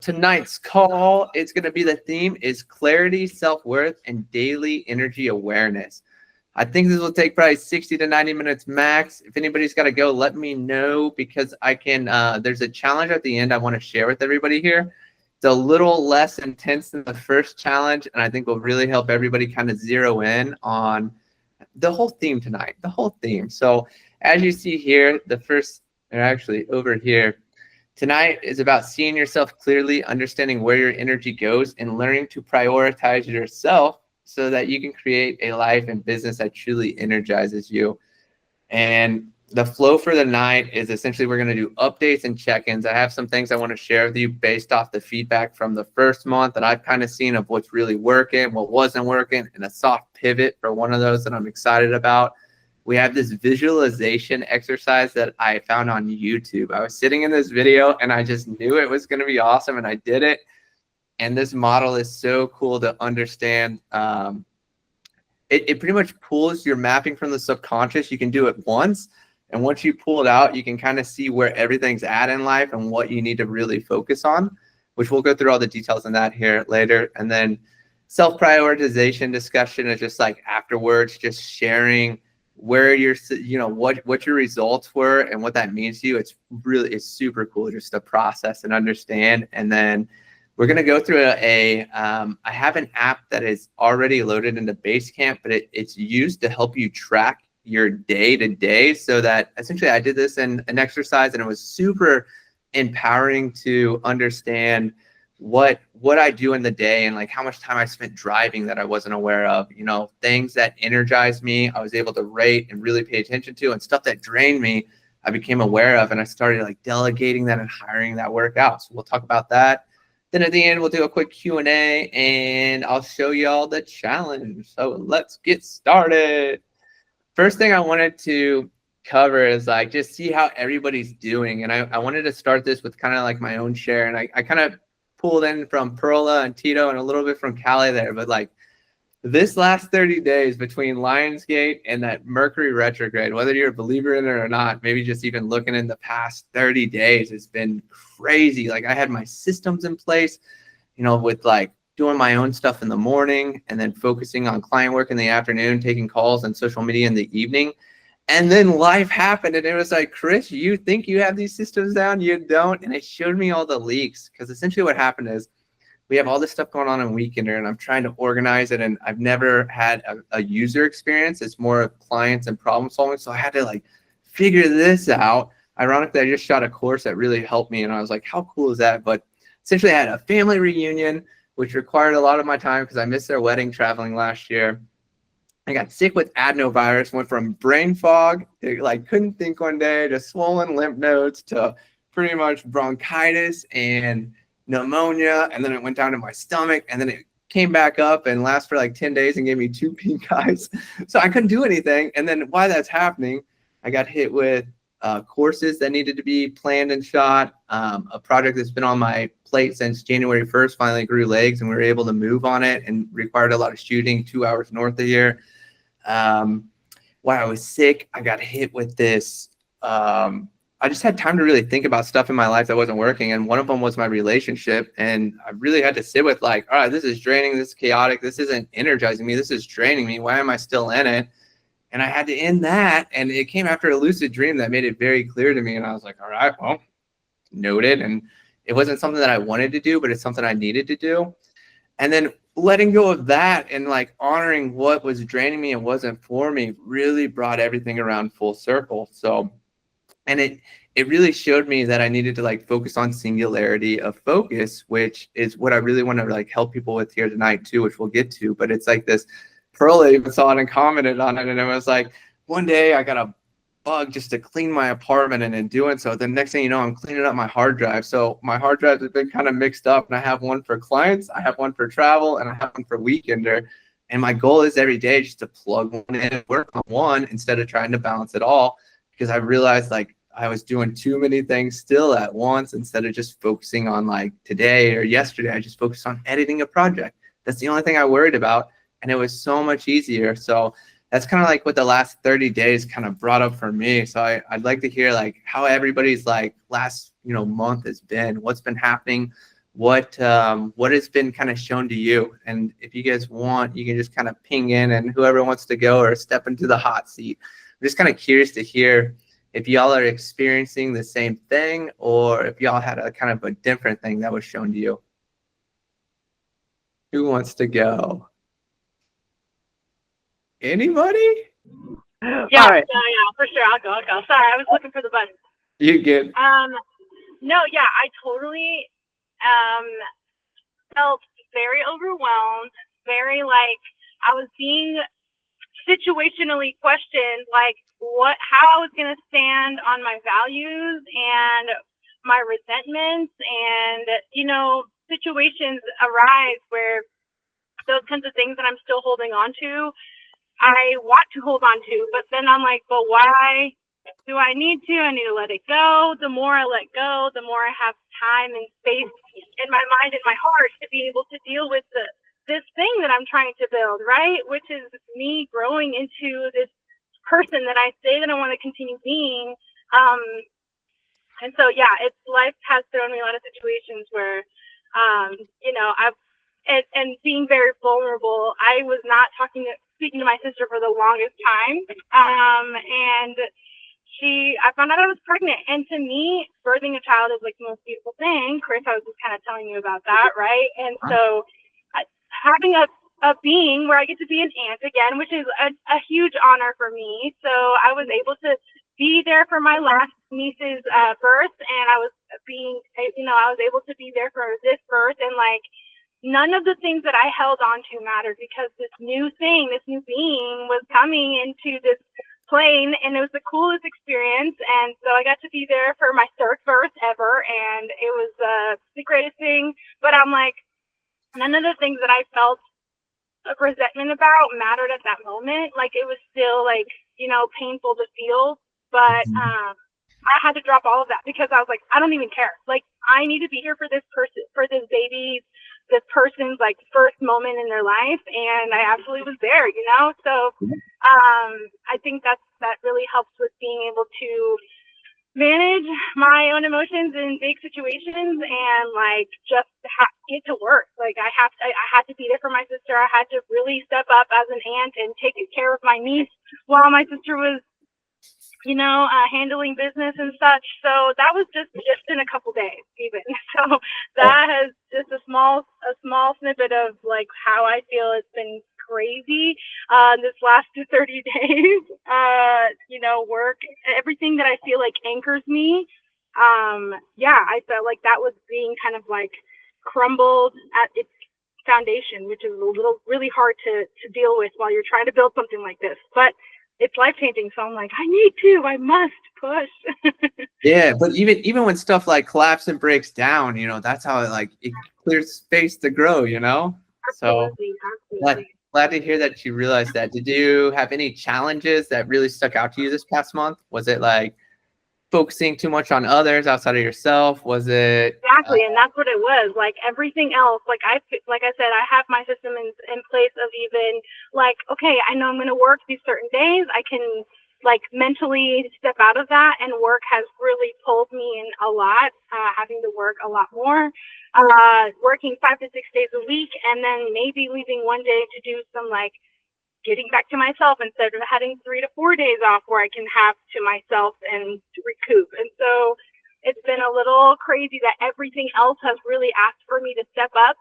Tonight's call, it's going to be the theme is clarity, self-worth, and daily energy awareness. I think this will take probably 60 to 90 minutes max. If anybody's got to go, let me know, because I can, there's a challenge at the end I want to share with everybody here. It's a little less intense than the first challenge, and I think will really help everybody kind of zero in on the whole theme tonight, the whole theme. So as you see here, the first, or actually over here, tonight is about seeing yourself clearly, understanding where your energy goes, and learning to prioritize yourself so that you can create a life and business that truly energizes you. And the flow for the night is essentially we're going to do updates and check-ins. I have some things I want to share with you based off the feedback from the first month that I've kind of seen of what's really working, what wasn't working, and a soft pivot for one of those that I'm excited about. We have this visualization exercise that I found on YouTube. I was sitting in this video and I just knew it was going to be awesome, and I did it. And this model is so cool to understand. It pretty much pulls your mapping from the subconscious. You can do it once, and once you pull it out, you can kind of see where everything's at in life and what you need to really focus on, which we'll go through all the details on that here later. And then self-prioritization discussion is just like afterwards, just sharing where your, what your results were and what that means to you. It's super cool just to process and understand. And then we're going to go through I have an app that is already loaded into Basecamp, but it's used to help you track your day to day, so that essentially I did this in an exercise, and it was super empowering to understand what I do in the day, and like how much time I spent driving that I wasn't aware of, things that energized me, I was able to rate and really pay attention to, and stuff that drained me, I became aware of, and I started like delegating that and hiring that work out. So we'll talk about that. Then at the end, we'll do a quick Q&A, and I'll show y'all the challenge. So let's get started. First thing I wanted to cover is like just see how everybody's doing. And I wanted to start this with kind of like my own share. And I kind of pulled in from Perla and Tito and a little bit from Callie there. But like this last 30 days between Lionsgate and that Mercury retrograde, whether you're a believer in it or not, maybe just even looking in the past 30 days, it's been crazy. Like I had my systems in place, with like doing my own stuff in the morning and then focusing on client work in the afternoon, taking calls and social media in the evening. And then life happened, and it was like, Chris, you think you have these systems down? You don't. And it showed me all the leaks, because essentially what happened is we have all this stuff going on Weekender, and I'm trying to organize it, and I've never had a user experience. It's more of clients and problem solving. So I had to like figure this out. Ironically, I just shot a course that really helped me, and I was like, how cool is that? But essentially I had a family reunion, which required a lot of my time because I missed their wedding traveling last year. I got sick with adenovirus, went from brain fog to like couldn't think one day, to swollen lymph nodes, to pretty much bronchitis and pneumonia. And then it went down to my stomach, and then it came back up and lasted for like 10 days and gave me 2 pink eyes. So I couldn't do anything. And then while that's happening, I got hit with courses that needed to be planned and shot. A project that's been on my plate since January 1st finally grew legs, and we were able to move on it, and required a lot of shooting 2 hours north of here. While I was sick, I got hit with this. I just had time to really think about stuff in my life that wasn't working, and one of them was my relationship. And I really had to sit with like, all right, this is draining, this is chaotic, this isn't energizing me, this is draining me. Why am I still in it? And I had to end that, and it came after a lucid dream that made it very clear to me. And I was like, all right, well, noted. And it wasn't something that I wanted to do, but it's something I needed to do. And then letting go of that and like honoring what was draining me and wasn't for me really brought everything around full circle. So, and it really showed me that I needed to like focus on singularity of focus, which is what I really want to like help people with here tonight too, which we'll get to. But it's like this, Pearl even saw it and commented on it, and it was like, one day I got a bug just to clean my apartment, and in doing so, the next thing you know, I'm cleaning up my hard drive. So my hard drives have been kind of mixed up, and I have one for clients, I have one for travel, and I have one for Weekender. And my goal is every day just to plug one in and work on one instead of trying to balance it all, because I realized like I was doing too many things still at once instead of just focusing on like today or yesterday. I just focused on editing a project. That's the only thing I worried about, and it was so much easier. So that's kind of like what the last 30 days kind of brought up for me. So I'd like to hear like how everybody's like last month has been, what's been happening what has been kind of shown to you. And if you guys want, you can just kind of ping in, and whoever wants to go or step into the hot seat. I'm just kind of curious to hear if y'all are experiencing the same thing, or if y'all had a kind of a different thing that was shown to you. Who wants to go? Anybody? Yeah, all right. Yeah, for sure. I'll go. Sorry, I was looking for the button. You good? No, yeah, I totally felt very overwhelmed, very like I was being situationally questioned, like how I was gonna stand on my values and my resentments, and situations arise where those kinds of things that I'm still holding on to, I want to hold on to, but then I'm like, but why do I need to? I need to let it go. The more I let go, the more I have time and space in my mind and my heart to be able to deal with this thing that I'm trying to build, right? Which is me growing into this person that I say that I want to continue being. And so, yeah, life has thrown me a lot of situations where, and being very vulnerable. I was not speaking to my sister for the longest time. And I found out I was pregnant. And to me, birthing a child is like the most beautiful thing. Chris, I was just kind of telling you about that, right? And so having a being where I get to be an aunt again, which is a huge honor for me. So I was able to be there for my last niece's birth, and I was able to be there for this birth, and like none of the things that I held on to mattered, because this new being was coming into this plane, and it was the coolest experience. And so I got to be there for my third birth ever, and it was the greatest thing. But I'm like, none of the things that I felt resentment about mattered at that moment. Like, it was still like, painful to feel, but I had to drop all of that, because I was like, I don't even care. Like, I need to be here for this person, for this baby, this person's like first moment in their life, and I absolutely was there, So I think that really helps with being able to manage my own emotions in big situations, and like just get to work. Like I had to be there for my sister. I had to really step up as an aunt and take care of my niece while my sister was handling business and such. So that was just in a couple days even. So that has just a small snippet of like how I feel it's been crazy this last 30 days. Work, everything that I feel like anchors me. I felt like that was being kind of like crumbled at its foundation, which is really hard to deal with while you're trying to build something like this. But it's life-changing, so I'm like, I must push. Yeah, but even when stuff like collapses and breaks down, that's how it clears space to grow, Absolutely, so glad to hear that you realized that. Did you have any challenges that really stuck out to you this past month? Was it like focusing too much on others outside of yourself? Was it exactly? And that's what it was. Like everything else, like I said, I have my system in place of even like, okay, I know I'm going to work these certain days. I can like mentally step out of that, and work has really pulled me in a lot, having to work a lot more, working 5 to 6 days a week, and then maybe leaving one day to do some like getting back to myself, instead of having 3 to 4 days off where I can have to myself and to recoup. And so it's been a little crazy that everything else has really asked for me to step up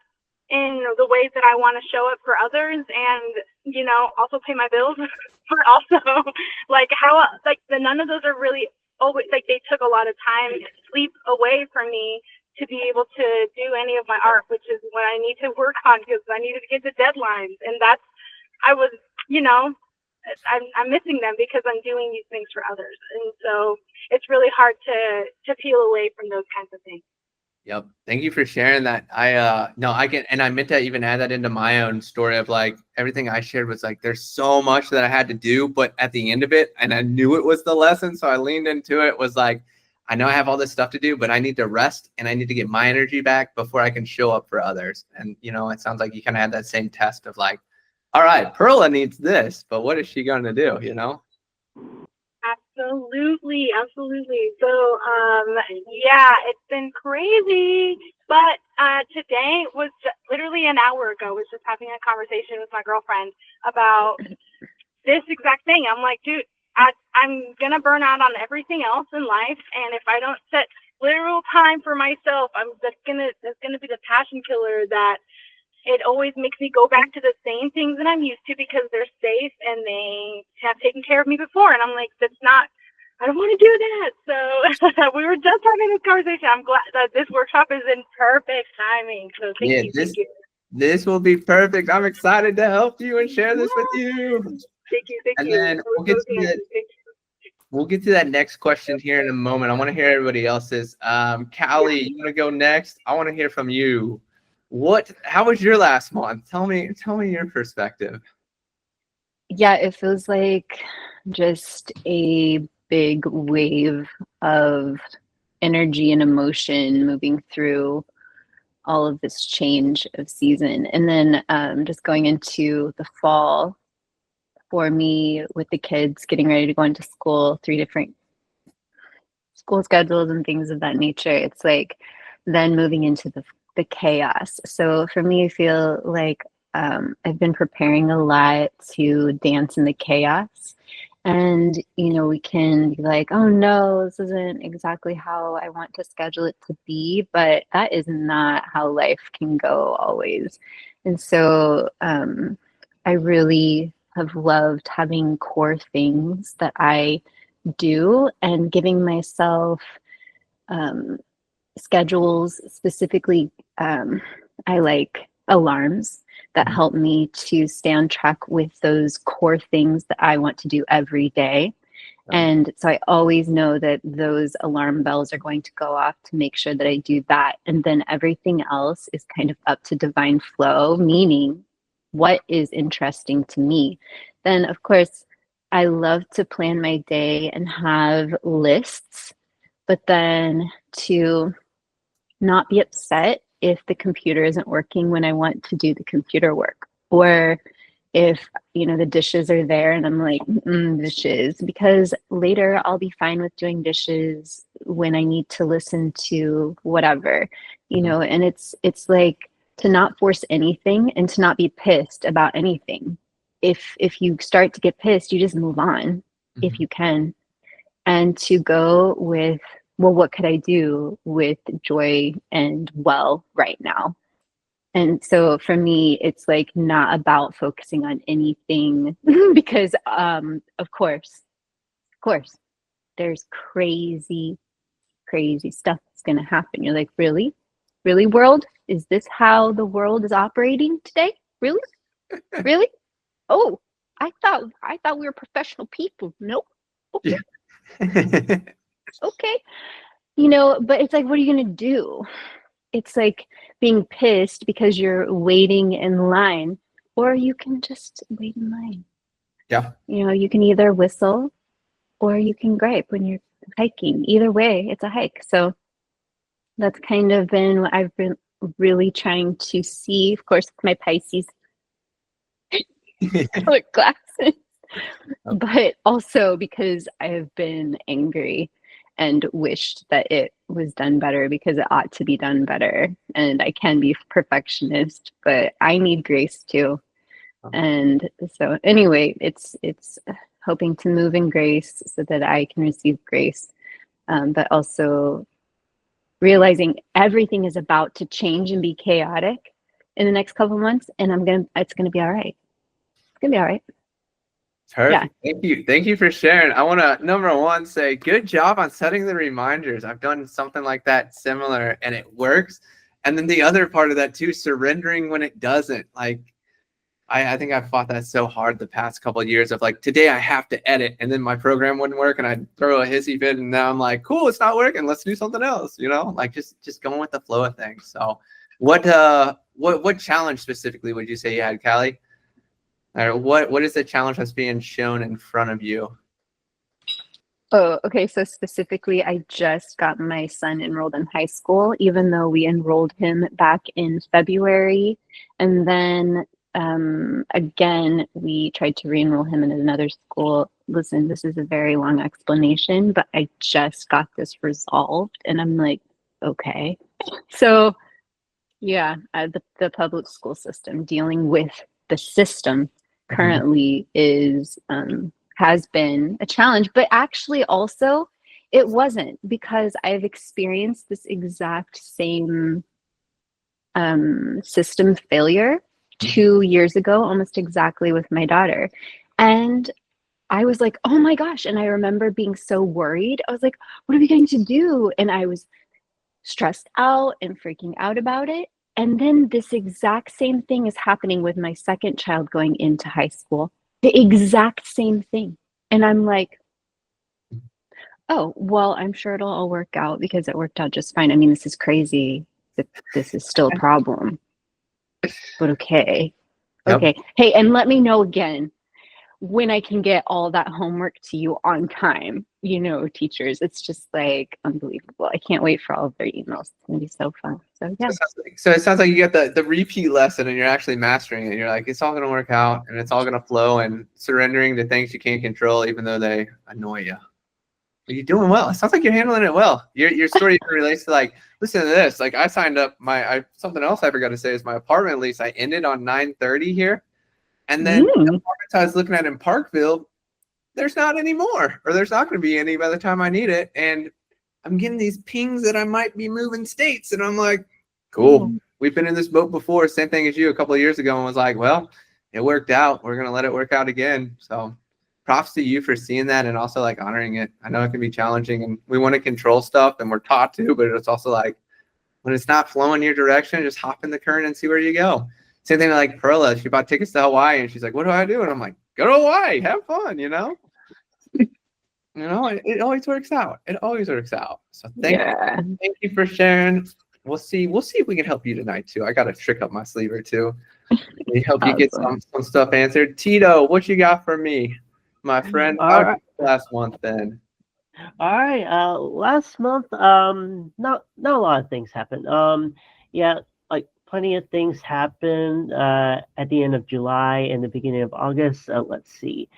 in the ways that I want to show up for others, and also pay my bills, but also like none of those are really always like, they took a lot of time and sleep away from me to be able to do any of my art, which is what I need to work on, because I needed to get the deadlines, and I was, I'm missing them because I'm doing these things for others. And so it's really hard to peel away from those kinds of things. Yep. Thank you for sharing that. I meant to even add that into my own story of like everything I shared was like, there's so much that I had to do, but at the end of it, and I knew it was the lesson, so I leaned into it, was like, I know I have all this stuff to do, but I need to rest and I need to get my energy back before I can show up for others. And, it sounds like you kind of had that same test of like, all right, Perla needs this, but what is she going to do, Absolutely, absolutely. So, yeah, it's been crazy. But today was literally an hour ago. Was just having a conversation with my girlfriend about this exact thing. I'm like, dude, I'm gonna burn out on everything else in life, and if I don't set literal time for myself, that's gonna be the passion killer that it always makes me go back to the same things that I'm used to because they're safe and they have taken care of me before. And I'm like, I don't want to do that. So we were just having this conversation. I'm glad that this workshop is in perfect timing. So thank you. This will be perfect. I'm excited to help you and share this with you. Thank you. And then we'll get to that next question here in a moment. I want to hear everybody else's. Callie, you want to go next? I want to hear from you. How was your last month? Tell me your perspective. Yeah, it feels like just a big wave of energy and emotion moving through all of this change of season. And then just going into the fall for me with the kids getting ready to go into school, 3 different school schedules and things of that nature. It's like then moving into the chaos. So for me, I feel like I've been preparing a lot to dance in the chaos. And, we can be like, oh no, this isn't exactly how I want to schedule it to be, but that is not how life can go always. And so I really have loved having core things that I do and giving myself schedules. Specifically, I like alarms that help me to stay on track with those core things that I want to do every day. And so I always know that those alarm bells are going to go off to make sure that I do that. And then everything else is kind of up to divine flow, meaning what is interesting to me. Then, of course, I love to plan my day and have lists, but then to not be upset if the computer isn't working when I want to do the computer work, or if the dishes are there and I'm like dishes, because later I'll be fine with doing dishes when I need to listen to whatever, and it's like to not force anything and to not be pissed about anything. If you start to get pissed, you just move on if you can, and to go with, well, what could I do with joy and well right now? And so for me, it's like not about focusing on anything because, of course, there's crazy stuff that's going to happen. You're like, really, world? Is this how the world is operating today? Really? Oh, I thought we were professional people. Nope. Okay. Yeah. Okay. But it's like, what are you going to do? It's like being pissed because you're waiting in line, or you can just wait in line. Yeah. You can either whistle or you can gripe when you're hiking. Either way, it's a hike. So that's kind of been what I've been really trying to see, of course, with my Pisces colored glasses, but also because I have been angry and wished that it was done better because it ought to be done better. And I can be perfectionist, but I need grace too. And so anyway, it's hoping to move in grace so that I can receive grace, but also realizing everything is about to change and be chaotic in the next couple of months, and it's gonna be all right. It's gonna be all right. Perfect. Yeah. Thank you for sharing. I want to, number one, say good job on setting the reminders. I've done something like that similar and it works. And then the other part of that too, surrendering when it doesn't. Like I think I've fought that so hard the past couple of years of like, today I have to edit, and then my program wouldn't work and I'd throw a hissy fit, and now I'm like, cool, it's not working. Let's do something else, like just going with the flow of things. So what challenge specifically would you say you had, Callie? Or what is the challenge that's being shown in front of you? Oh, okay. So specifically, I just got my son enrolled in high school, even though we enrolled him back in February. And then again, we tried to re-enroll him in another school listen, this is a very long explanation, but I just got this resolved. And I'm like, okay. So, yeah, the public school system, dealing with the system currently is has been a challenge, but actually also it wasn't, because I've experienced this exact same system failure 2 years ago, almost exactly, with my daughter. And I was like, oh my gosh. And I remember being so worried. I was like, what are we going to do? And I was stressed out and freaking out about it. And then this exact same thing is happening with my second child going into high school. The exact same thing. And I'm like, oh, well, I'm sure it'll all work out, because it worked out just fine. I mean, this is crazy that this is still a problem, but okay. Yep. Okay. Hey, and let me know again when I can get all that homework to you on time. You know, teachers, it's just like unbelievable. I can't wait for all of their emails. It's gonna be so fun. So yeah. So it sounds like you get the repeat lesson and you're actually mastering it. You're like, it's all gonna work out and it's all gonna flow, and surrendering to things you can't control, even though they annoy you. But you're doing well. It sounds like you're handling it well. Your story even relates to, like, listen to this. Like, I signed up something else I forgot to say is my apartment lease. I ended on 9/30 here. And then the apartments I was looking at in Parkville, there's not any more, or there's not going to be any by the time I need it. And I'm getting these pings that I might be moving states. And I'm like, cool. We've been in this boat before. Same thing as you a couple of years ago, and was like, well, it worked out. We're going to let it work out again. So props to you for seeing that and also like honoring it. I know it can be challenging and we want to control stuff, and we're taught to, but it's also like, when it's not flowing your direction, just hop in the current and see where you go. Same thing with like Perla. She bought tickets to Hawaii and she's like, what do I do? And I'm like, go to Hawaii, have fun, you know? It always works out. It always works out. So thank you for sharing. We'll see if we can help you tonight too. I got a trick up my sleeve or two. We help you get some stuff answered. Tito, what you got for me, my friend? Last month then. All right. Last month, not a lot of things happened. Yeah, like plenty of things happened at the end of July and the beginning of August. Let's see.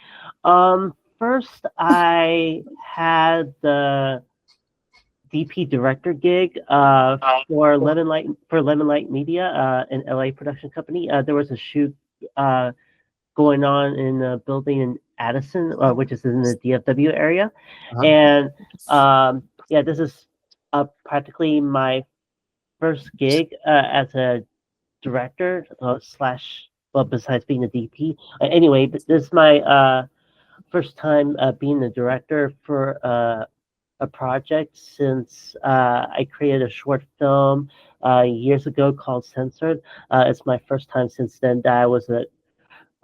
First, I had the DP director gig for Lemon Light Media, an LA production company. There was a shoot going on in a building in Addison, which is in the DFW area. And yeah, this is practically my first gig as a director besides being a DP. Anyway, this is my first time being the director for a project since I created a short film years ago called Censored. It's my first time since then that I was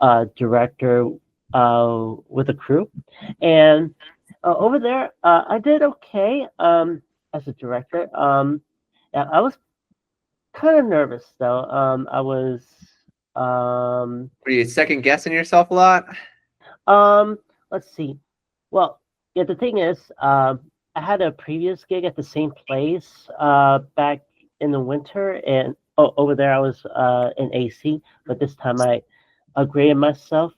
a director with a crew. And over there, I did okay as a director. I was kind of nervous though. I was. Were you second guessing yourself a lot? Let's see. Well, yeah, the thing is, I had a previous gig at the same place back in the winter, and over there I was in AC, but this time I upgraded myself.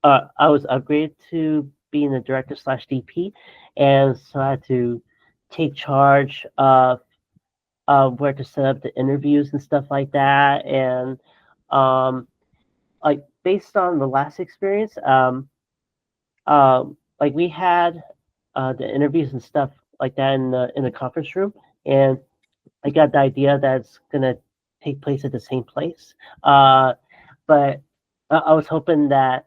I was upgraded to being the director / DP, and so I had to take charge of where to set up the interviews and stuff like that. And like based on the last experience, like we had the interviews and stuff like that in the conference room, and I got the idea that it's gonna take place at the same place. But I was hoping that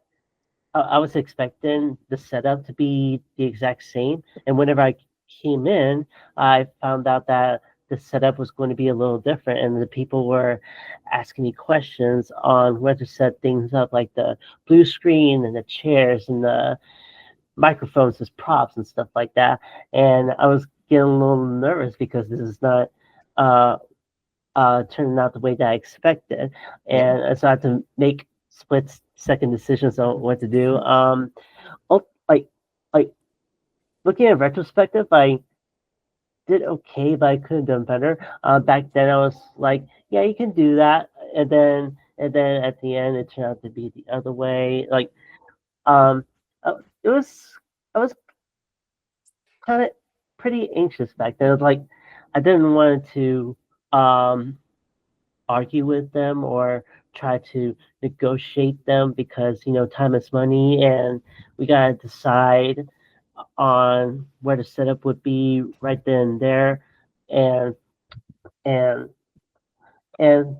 I was expecting the setup to be the exact same, and whenever I came in, I found out that the setup was going to be a little different, and the people were asking me questions on where to set things up, like the blue screen and the chairs and the microphones as props and stuff like that. And I was getting a little nervous because this is not turning out the way that I expected, and so I had to make split-second decisions on what to do. Like looking at retrospective, I did okay, but I could have done better. Back then, I was like, yeah, you can do that, and then at the end, it turned out to be the other way. Like, it was I was kind of pretty anxious back then. It was like I didn't want to argue with them or try to negotiate them because time is money and we gotta decide on where the setup would be right then and there, and and and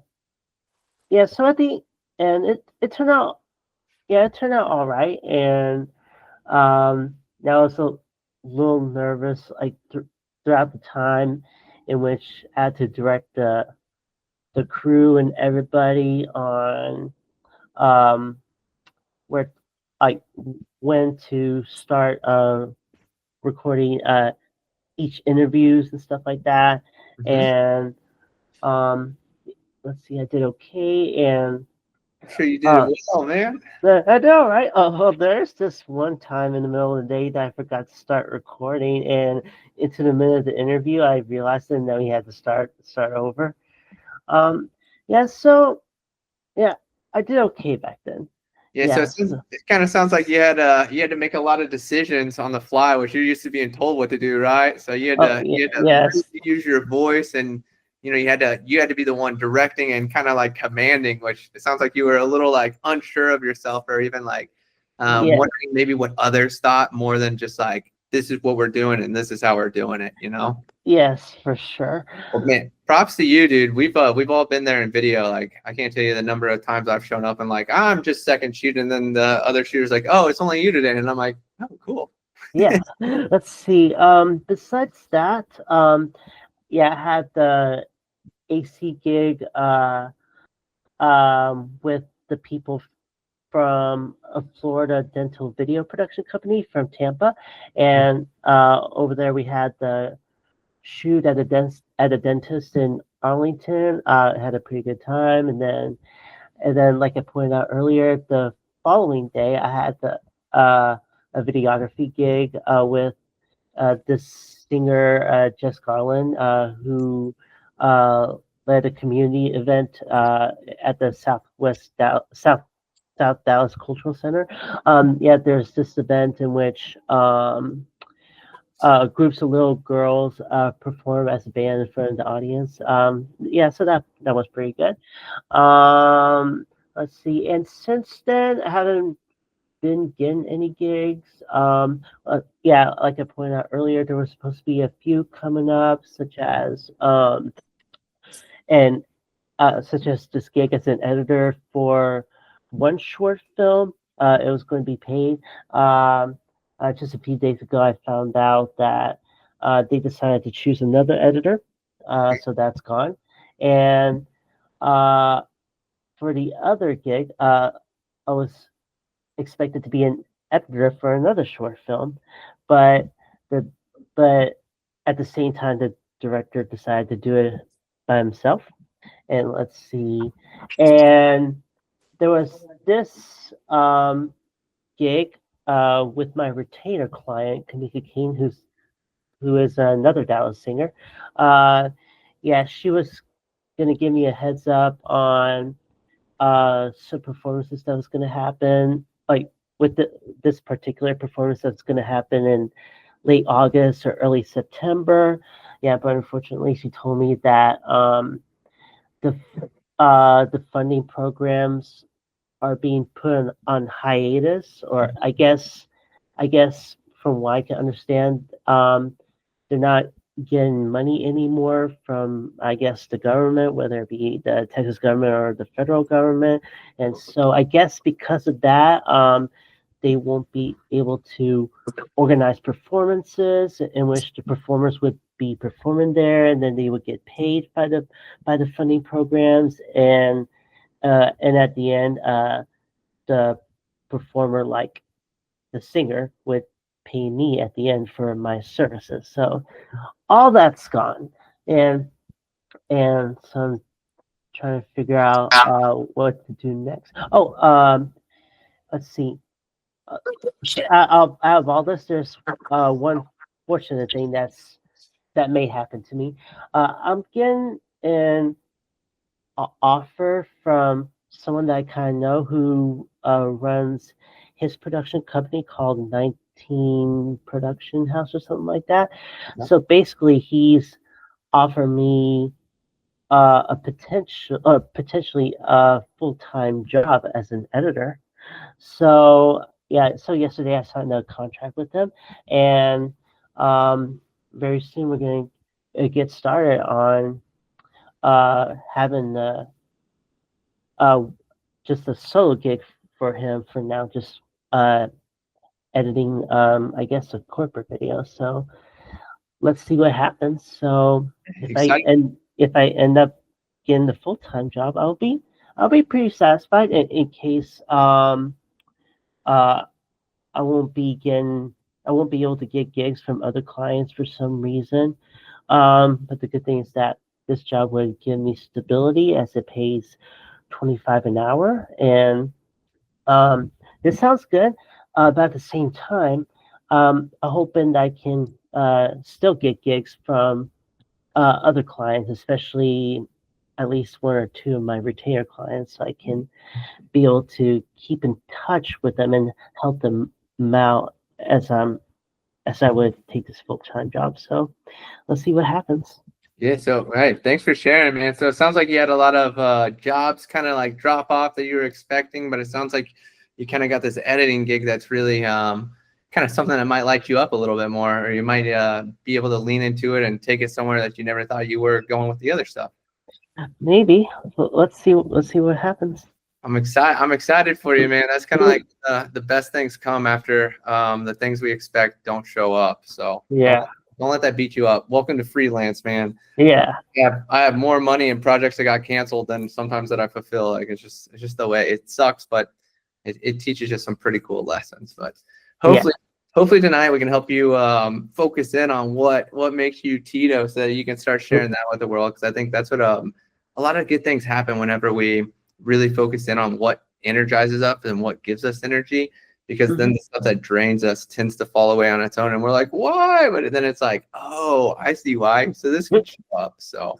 yeah. So at the end, it turned out, yeah, it turned out all right. And now I was a little nervous, like throughout the time in which I had to direct the crew and everybody on um where, like, when to start recording each interviews and stuff like that. And um let's see, I did okay. And I'm sure you did well, man. I know, right? Oh, there's this one time in the middle of the day that I forgot to start recording, and into the middle of the interview, I realized that now we had to start over. Um, yeah, so yeah, I did okay back then. Yeah, so it kind of sounds like you had to make a lot of decisions on the fly, which you're used to being told what to do, right? So you had to yes. really use your voice, and you had to be the one directing and kind of like commanding, which it sounds like you were a little like unsure of yourself, or even like wondering maybe what others thought more than just like, this is what we're doing and this is how we're doing it, Yes, for sure. Well, man, props to you, dude. We've all been there in video. Like, I can't tell you the number of times I've shown up and like, I'm just second shooting, and then the other shooter's like, oh, it's only you today, and I'm like, oh, cool. Yeah. Let's see. Besides that, yeah, I had the AC gig with the people from a Florida dental video production company from Tampa, and over there we had the shoot at a dentist in Arlington. Had a pretty good time, and then like I pointed out earlier, the following day I had a videography gig with this singer Jess Garland, who led a community event at the South Dallas Cultural Center. Yeah, there's this event in which groups of little girls perform as a band in front of the audience. Yeah, so that was pretty good. Let's see, and since then I haven't been getting any gigs. Yeah, like I pointed out earlier, there was supposed to be a few coming up, such as this gig as an editor for one short film. It was going to be paid. Just a few days ago, I found out that they decided to choose another editor, so that's gone. And for the other gig, I was expected to be an editor for another short film, but at the same time, the director decided to do it by himself. And let's see, and there was this gig with my retainer client, Kamika Keene, who is another Dallas singer. Yeah, she was gonna give me a heads up on some performances that was gonna happen, like with this particular performance that's gonna happen in late August or early September. Yeah, but unfortunately, she told me that the funding programs are being put on hiatus, or I guess from what I can understand, they're not getting money anymore from, I guess, the government, whether it be the Texas government or the federal government. And so I guess because of that, they won't be able to organize performances in which the performers would be performing there, and then they would get paid by the funding programs, and at the end, the performer, like the singer, would pay me at the end for my services. So all that's gone, and so I'm trying to figure out what to do next. Oh, let's see. Out of all this, there's one fortunate thing that may happen to me. I'm getting an offer from someone that I kind of know who runs his production company called teen production house or something like that. Yeah. So basically, he's offered me potentially a full-time job as an editor. So yeah, so yesterday I signed a contract with them, and very soon we're going to get started on having uh, just a solo gig for him for now, just editing, I guess, a corporate video. So let's see what happens. So Exciting. if I end up getting the full-time job, I'll be pretty satisfied in case uh I won't be able to get gigs from other clients for some reason. But the good thing is that this job would give me stability as it pays 25 an hour, and this sounds good. But at the same time, I'm hoping that I can still get gigs from other clients, especially at least one or two of my retainer clients, so I can be able to keep in touch with them and help them out as I would take this full-time job. So let's see what happens. Yeah, so right. Thanks for sharing, man. So it sounds like you had a lot of jobs kind of like drop off that you were expecting, but it sounds like you kind of got this editing gig that's really kind of something that might light you up a little bit more, or you might be able to lean into it and take it somewhere that you never thought you were going with the other stuff. Maybe. Let's see what happens. I'm excited for you, man. That's kind of like the best things come after the things we expect don't show up. So Yeah. don't let that beat you up. Welcome to freelance, man. Yeah. I have more money in projects that got canceled than sometimes that I fulfill. Like it's just the way it sucks, but it teaches you some pretty cool lessons. But hopefully tonight we can help you focus in on what makes you Tito, so that you can start sharing that with the world. Because I think that's what a lot of good things happen whenever we really focus in on what energizes us and what gives us energy. Because then the stuff that drains us tends to fall away on its own, and we're like, why? But then it's like, oh, I see why. So this could show up. So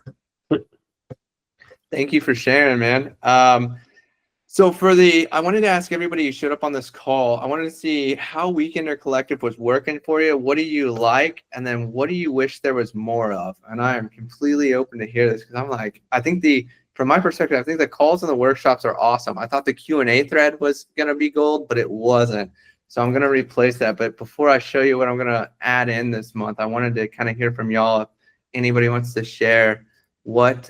thank you for sharing, man. So I wanted to ask everybody who showed up on this call, I wanted to see how Weekender Collective was working for you. What do you like? And then what do you wish there was more of? And I am completely open to hear this, because I'm like, from my perspective, I think the calls and the workshops are awesome. I thought the Q&A thread was going to be gold, but it wasn't. So I'm going to replace that. But before I show you what I'm going to add in this month, I wanted to kind of hear from y'all if anybody wants to share what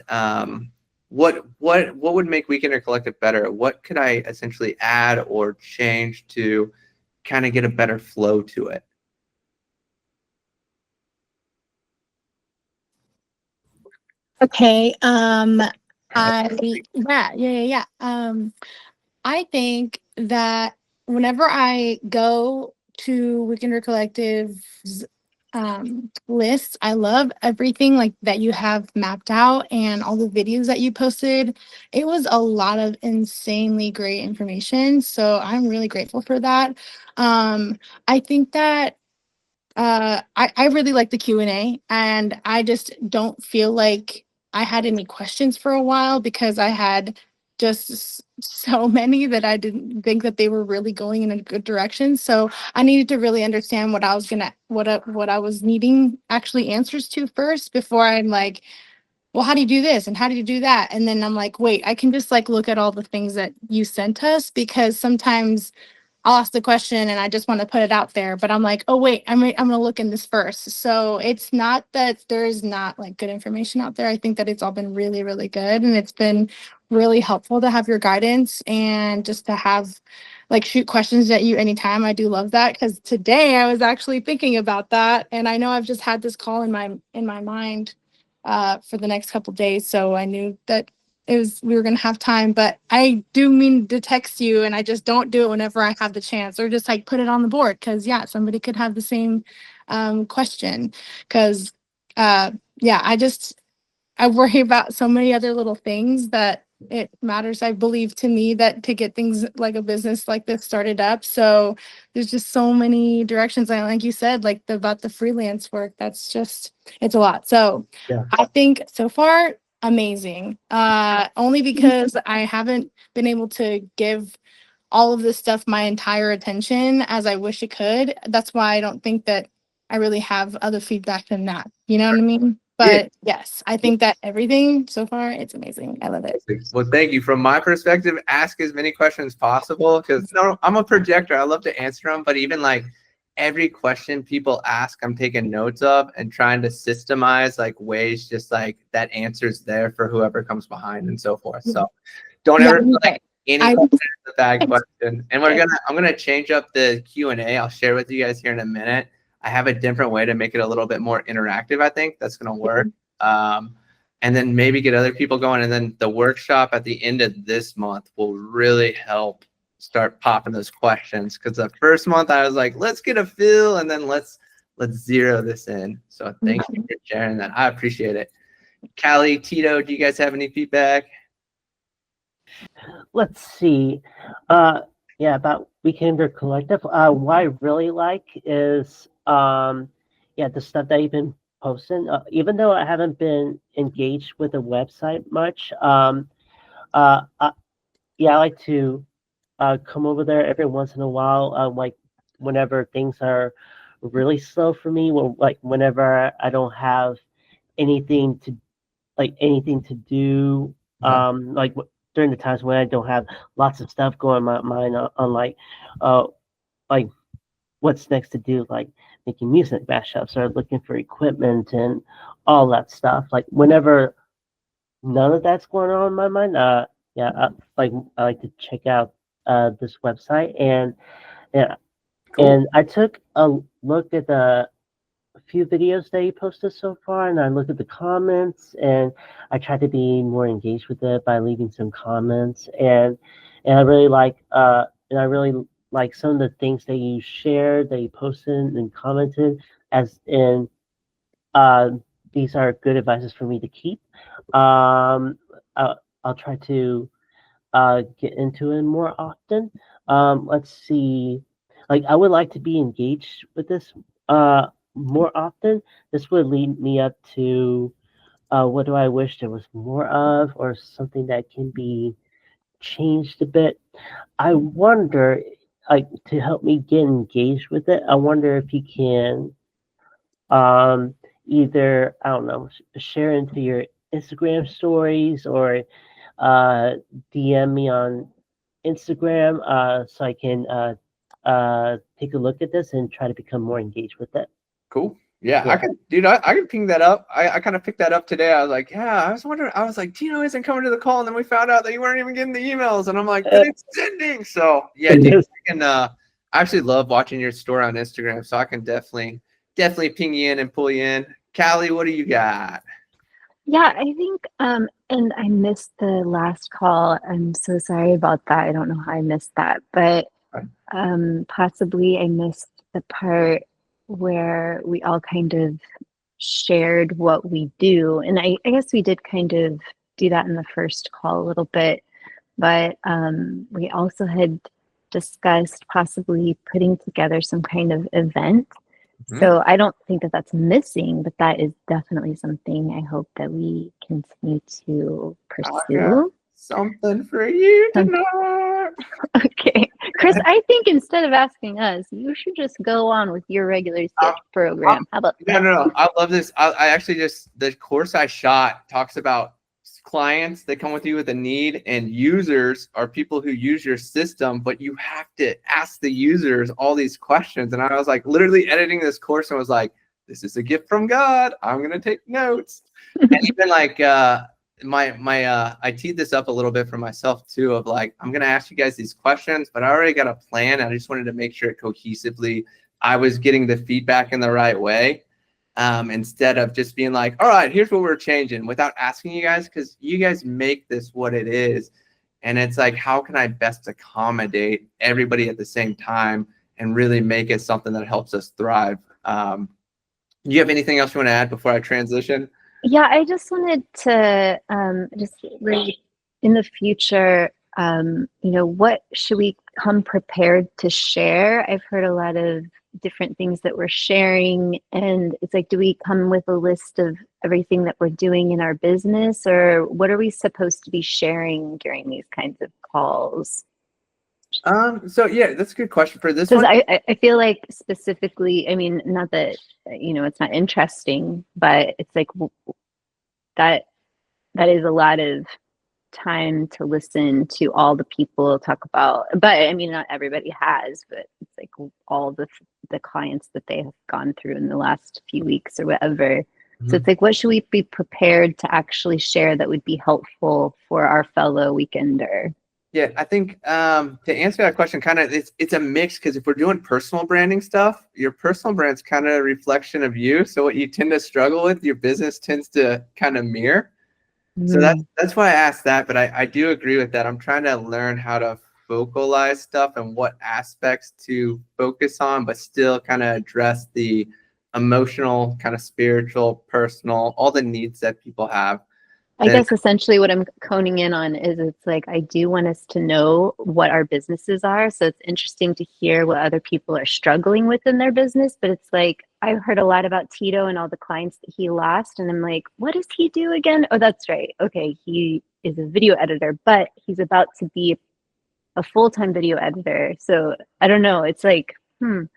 would make Weekender Collective better? What could I essentially add or change to kind of get a better flow to it? Okay. I think that whenever I go to Weekender Collective's list, I love everything like that you have mapped out and all the videos that you posted. It was a lot of insanely great information, so I'm really grateful for that. I think that I really like the Q&A, and I just don't feel like I had any questions for a while, because I had just so many that I didn't think that they were really going in a good direction. So I needed to really understand what I was needing actually answers to first, before I'm like, well, how do you do this and how do you do that? And then I'm like, wait, I can just like look at all the things that you sent us, because sometimes I'll ask the question and I just want to put it out there, but I'm like, oh wait, I'm going to look in this first. So it's not that there's not like good information out there. I think that it's all been really, really good, and it's been really helpful to have your guidance and just to have like shoot questions at you anytime. I do love that, because today I was actually thinking about that, and I know I've just had this call in my mind for the next couple days, so I knew that we were going to have time. But I do mean to text you, and I just don't do it whenever I have the chance, or just like put it on the board, because somebody could have the same question, because I worry about so many other little things that it matters, I believe, to me, that to get things like a business like this started up. So there's just so many directions. And like you said, like about the freelance work, it's a lot. So Yeah. I think so far, amazing. Only because I haven't been able to give all of this stuff my entire attention as I wish it could. That's why I don't think that I really have other feedback than that. You know what I mean? But yes, I think that everything so far, it's amazing. I love it. Well, thank you. From my perspective, ask as many questions as possible because no, I'm a projector. I love to answer them, but even like every question people ask, I'm taking notes of and trying to systemize like ways just like that answer's there for whoever comes behind and so forth. So don't ever feel like any question is a bad question. And I'm gonna change up the Q&A. I'll share with you guys here in a minute. I have a different way to make it a little bit more interactive. I think that's gonna work. And then maybe get other people going. And then the workshop at the end of this month will really help start popping those questions. Because the first month I was like, let's get a feel and then let's zero this in. So thank you for sharing that. I appreciate it. Callie, Tito, do you guys have any feedback? Let's see. Yeah, about WKNDR Collective. What I really like is the stuff that you've been posting. Even though I haven't been engaged with the website much, I like to come over there every once in a while. Like whenever things are really slow for me, like whenever I don't have anything to do, like during the times when I don't have lots of stuff going in my mind on like what's next to do, like making music mashups or looking for equipment and all that stuff. Like whenever none of that's going on in my mind, I like to check out this website and Cool. and I took a look at a few videos that you posted so far, and I looked at the comments, and I tried to be more engaged with it by leaving some comments, and I really like some of the things that you shared, that you posted and commented, as in these are good advices for me to keep. I'll try to get into it more often. Let's see. Like I would like to be engaged with this more often. This would lead me up to what do I wish there was more of, or something that can be changed a bit. I wonder, like, to help me get engaged with it, I wonder if you can either, I don't know, share into your Instagram stories or DM me on Instagram so I can take a look at this and try to become more engaged with it. Cool. Yeah, I can ping that up. I kind of picked that up today. I was like, yeah, I was wondering. I was like, Tino isn't coming to the call, and then we found out that you weren't even getting the emails, and I'm like, but it's sending. So yeah, dude, I actually love watching your story on Instagram, so I can definitely ping you in and pull you in. Callie, what do you got? Yeah, I think, and I missed the last call. I'm so sorry about that. I don't know how I missed that, but possibly I missed the part where we all kind of shared what we do. And I guess we did kind of do that in the first call a little bit, but we also had discussed possibly putting together some kind of event. So I don't think that that's missing, but that is definitely something I hope that we continue to pursue. Something for you tonight. Okay. Chris, I think instead of asking us, you should just go on with your regular sketch program. How about that? No. I love this. I actually the course I shot talks about clients that come with you with a need, and users are people who use your system, but you have to ask the users all these questions. And I was like literally editing this course and was like, this is a gift from God. I'm going to take notes. And even like I teed this up a little bit for myself too, of like, I'm going to ask you guys these questions, but I already got a plan. I just wanted to make sure cohesively I was getting the feedback in the right way. Instead of just being like, all right, here's what we're changing, without asking you guys, because you guys make this what it is. And it's like, how can I best accommodate everybody at the same time and really make it something that helps us thrive? Do you have anything else you want to add before I transition? Yeah, I just wanted to just really, in the future, what should we come prepared to share? I've heard a lot of different things that we're sharing, and it's like, do we come with a list of everything that we're doing in our business, or what are we supposed to be sharing during these kinds of calls? So yeah, that's a good question for this Because one. I feel like specifically, I mean, not that, it's not interesting, but it's like that that is a lot of time to listen to all the people talk about, but I mean, not everybody has, but it's like all the clients that they have gone through in the last few weeks or whatever. So it's like, what should we be prepared to actually share that would be helpful for our fellow weekender? Yeah, I think to answer that question, kind of it's a mix, because if we're doing personal branding stuff, your personal brand's kind of a reflection of you. So what you tend to struggle with, your business tends to kind of mirror. So that's why I asked that, but I do agree with that. I'm trying to learn how to vocalize stuff and what aspects to focus on, but still kind of address the emotional, kind of spiritual, personal, all the needs that people have. I guess essentially what I'm coning in on is it's like, I do want us to know what our businesses are. So it's interesting to hear what other people are struggling with in their business. But it's like, I've heard a lot about Tito and all the clients that he lost. And I'm like, what does he do again? Oh, that's right. Okay. He is a video editor, but he's about to be a full-time video editor. So I don't know. It's like, Well,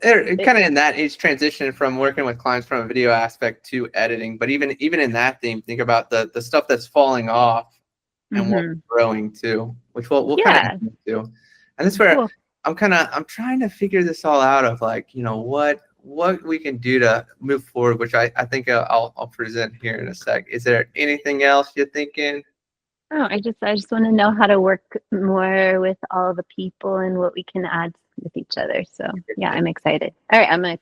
kind of in that age transition from working with clients from a video aspect to editing, but even in that theme, think about the stuff that's falling off and what's growing too, which we'll kind of do. And that's where I'm trying to figure this all out of like, what we can do to move forward, which I think I'll present here in a sec. Is there anything else you're thinking? Oh, I just want to know how to work more with all the people and what we can add with each other. So yeah, I'm excited. All right,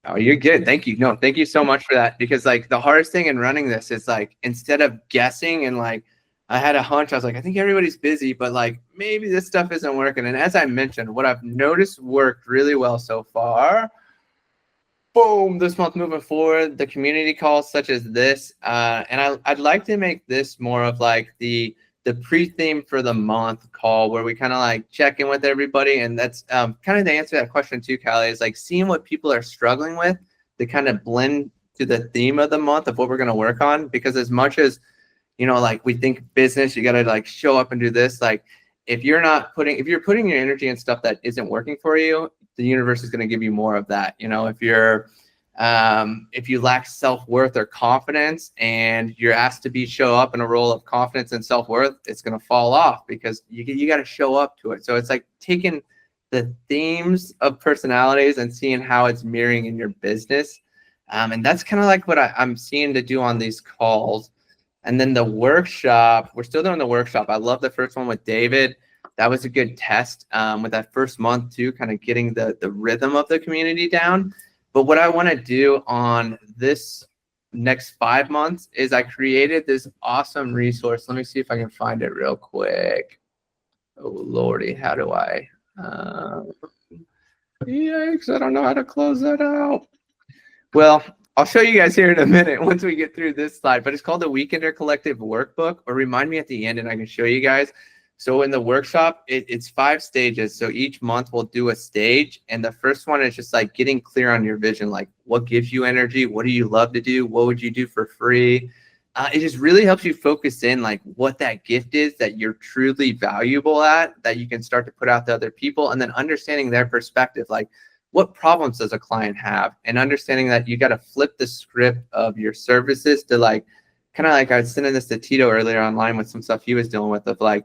Oh, you're good. Thank you. No, thank you so much for that. Because like the hardest thing in running this is like, instead of guessing and like, I had a hunch, I was like, I think everybody's busy, but like maybe this stuff isn't working. And as I mentioned, what I've noticed worked really well so far. Boom, this month moving forward, the community calls such as this, and I'd like to make this more of like the pre-theme for the month call, where we kind of like check in with everybody. And that's kind of to answer that question too, Callie, is like seeing what people are struggling with to kind of blend to the theme of the month of what we're going to work on. Because as much as, like we think business, you got to like show up and do this. Like if you're putting your energy in stuff that isn't working for you, the universe is going to give you more of that. If you lack self-worth or confidence and you're asked to show up in a role of confidence and self-worth, it's going to fall off because you got to show up to it. So it's like taking the themes of personalities and seeing how it's mirroring in your business. And that's kind of like what I'm seeing to do on these calls. And then the workshop, we're still doing the workshop. I love the first one with David. That was a good test with that first month too, kind of getting the rhythm of the community down. But what I want to do on this next 5 months is I created this awesome resource. Let me see if I can find it real quick. Oh, Lordy, how do I? Yikes, I don't know how to close that out. Well, I'll show you guys here in a minute once we get through this slide, but it's called the WKNDR Collective Workbook, or remind me at the end and I can show you guys. So in the workshop, it's 5 stages. So each month we'll do a stage. And the first one is just like getting clear on your vision, like what gives you energy? What do you love to do? What would you do for free? It just really helps you focus in like what that gift is that you're truly valuable at, that you can start to put out to other people, and then understanding their perspective, like what problems does a client have, and understanding that you got to flip the script of your services to like, kind of like I was sending this to Tito earlier online with some stuff he was dealing with of like,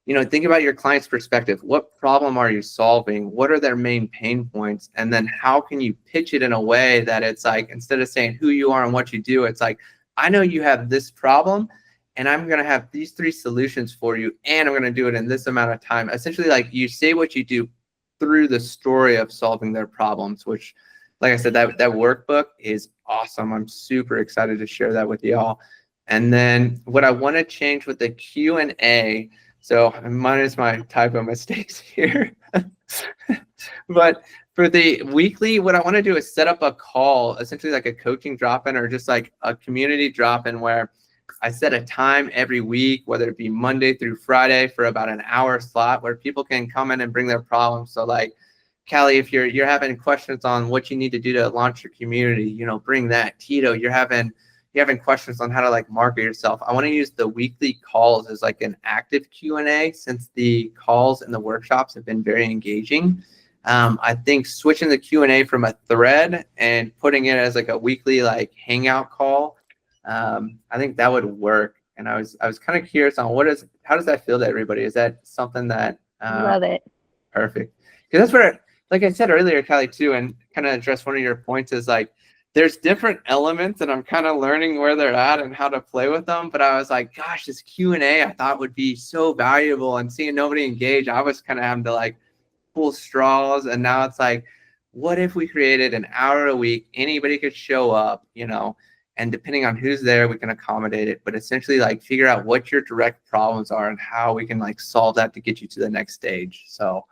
think about your client's perspective. What problem are you solving? What are their main pain points? And then how can you pitch it in a way that it's like, instead of saying who you are and what you do, it's like, I know you have this problem and I'm going to have these 3 solutions for you. And I'm going to do it in this amount of time. Essentially, like you say what you do through the story of solving their problems, which, like I said, that workbook is awesome. I'm super excited to share that with y'all. And then what I want to change with the Q&A, so minus my typo mistakes here. But for the weekly, what I want to do is set up a call, essentially like a coaching drop-in or just like a community drop-in, where I set a time every week, whether it be Monday through Friday, for about an hour slot where people can come in and bring their problems. So like, Callie, if you're having questions on what you need to do to launch your community, bring that. Tito, you're having you're having questions on how to like market yourself, I want to use the weekly calls as like an active Q&A, since the calls and the workshops have been very engaging. I think switching the Q&A from a thread and putting it as like a weekly like hangout call, I think that would work. And I was kind of curious on how does that feel to everybody? Is that something that Love it. perfect? Because that's where, like I said earlier, Callie, too, and kind of address one of your points is like, there's different elements and I'm kind of learning where they're at and how to play with them. But I was like, gosh, this Q&A I thought would be so valuable, and seeing nobody engage, I was kind of having to like pull straws. And now it's like, what if we created an hour a week, anybody could show up, you know, and depending on who's there, we can accommodate it, but essentially like figure out what your direct problems are and how we can like solve that to get you to the next stage. So,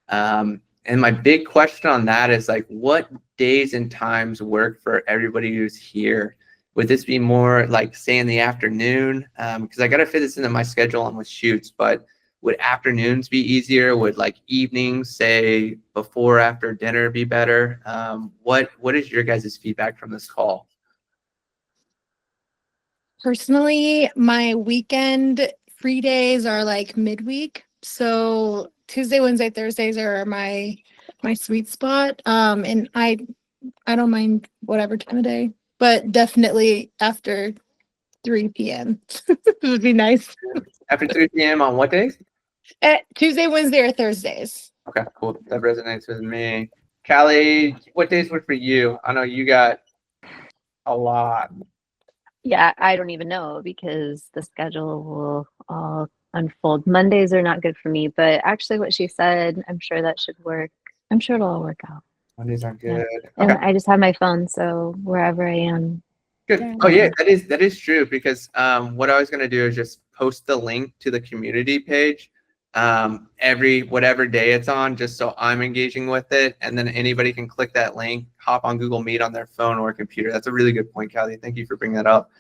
and my big question on that is like, what days and times work for everybody who's here? Would this be more like, say, in the afternoon? Because I got to fit this into my schedule and with shoots, but would afternoons be easier? Would like evenings, say before or after dinner, be better? What is your guys' feedback from this call? Personally, my weekend free days are like midweek. So Tuesday, Wednesday, Thursdays are my sweet spot. And I don't mind whatever time of day, but definitely after 3 p.m. would be nice. After 3 p.m. on what days? Tuesday, Wednesday, or Thursdays. Okay, cool. That resonates with me. Callie, what days work for you? I know you got a lot. Yeah, I don't even know because the schedule will all unfold. Mondays are not good for me, but actually what she said, I'm sure that should work. I'm sure it'll all work out. Mondays are Yeah. good. And Okay, I just have my phone, so wherever I am. good. Yeah. Oh yeah, that is true, because what I was gonna do is just post the link to the community page every whatever day it's on, just so I'm engaging with it, and then anybody can click that link, hop on Google Meet on their phone or computer. That's a really good point, Callie. Thank you for bringing that up.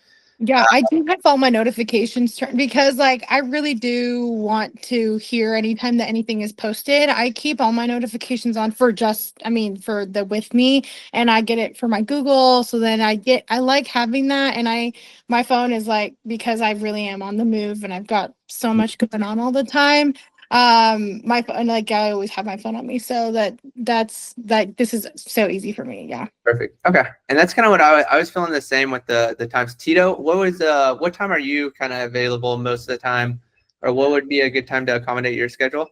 Yeah, I do have all my notifications turned because like I really do want to hear anytime that anything is posted. I keep all my notifications on for for the with me, and I get it for my Google. So then I like having that, and my phone is like, because I really am on the move and I've got so much going on all the time. My phone, like I always have my phone on me, so that's like, this is so easy for me. Yeah. Perfect. Okay, and that's kind of what I was feeling the same with the times. Tito, what time are you kind of available most of the time, or what would be a good time to accommodate your schedule?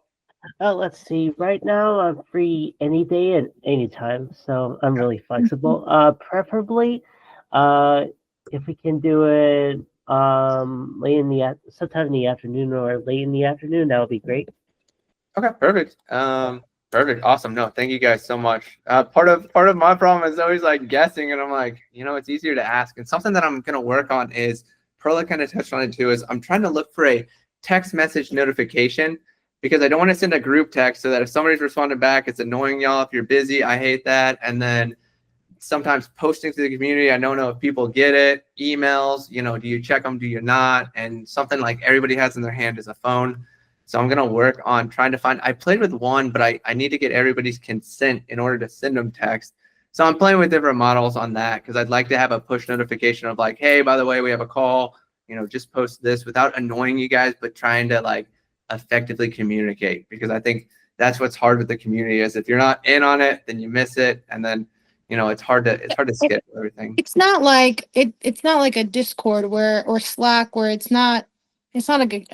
Let's see. Right now, I'm free any day at any time, so I'm really flexible. Preferably, if we can do it sometime in the afternoon or late in the afternoon, that would be great. Okay, perfect. Perfect. Awesome. No, thank you guys so much. Part of my problem is always like guessing, and I'm like, it's easier to ask. And something that I'm gonna work on is, Perla kind of touched on it too, is I'm trying to look for a text message notification, because I don't want to send a group text so that if somebody's responding back, it's annoying y'all if you're busy. I hate that. And then sometimes posting to the community, I don't know if people get it. Emails, do you check them? Do you not? And something like everybody has in their hand is a phone. So I'm going to work on trying to find, I played with one, but I need to get everybody's consent in order to send them text. So I'm playing with different models on that, because I'd like to have a push notification of like, hey, by the way, we have a call, just post this, without annoying you guys, but trying to like effectively communicate, because I think that's what's hard with the community, is if you're not in on it, then you miss it. And then, it's hard to schedule everything. It's not like it's not like a Discord or Slack where it's not like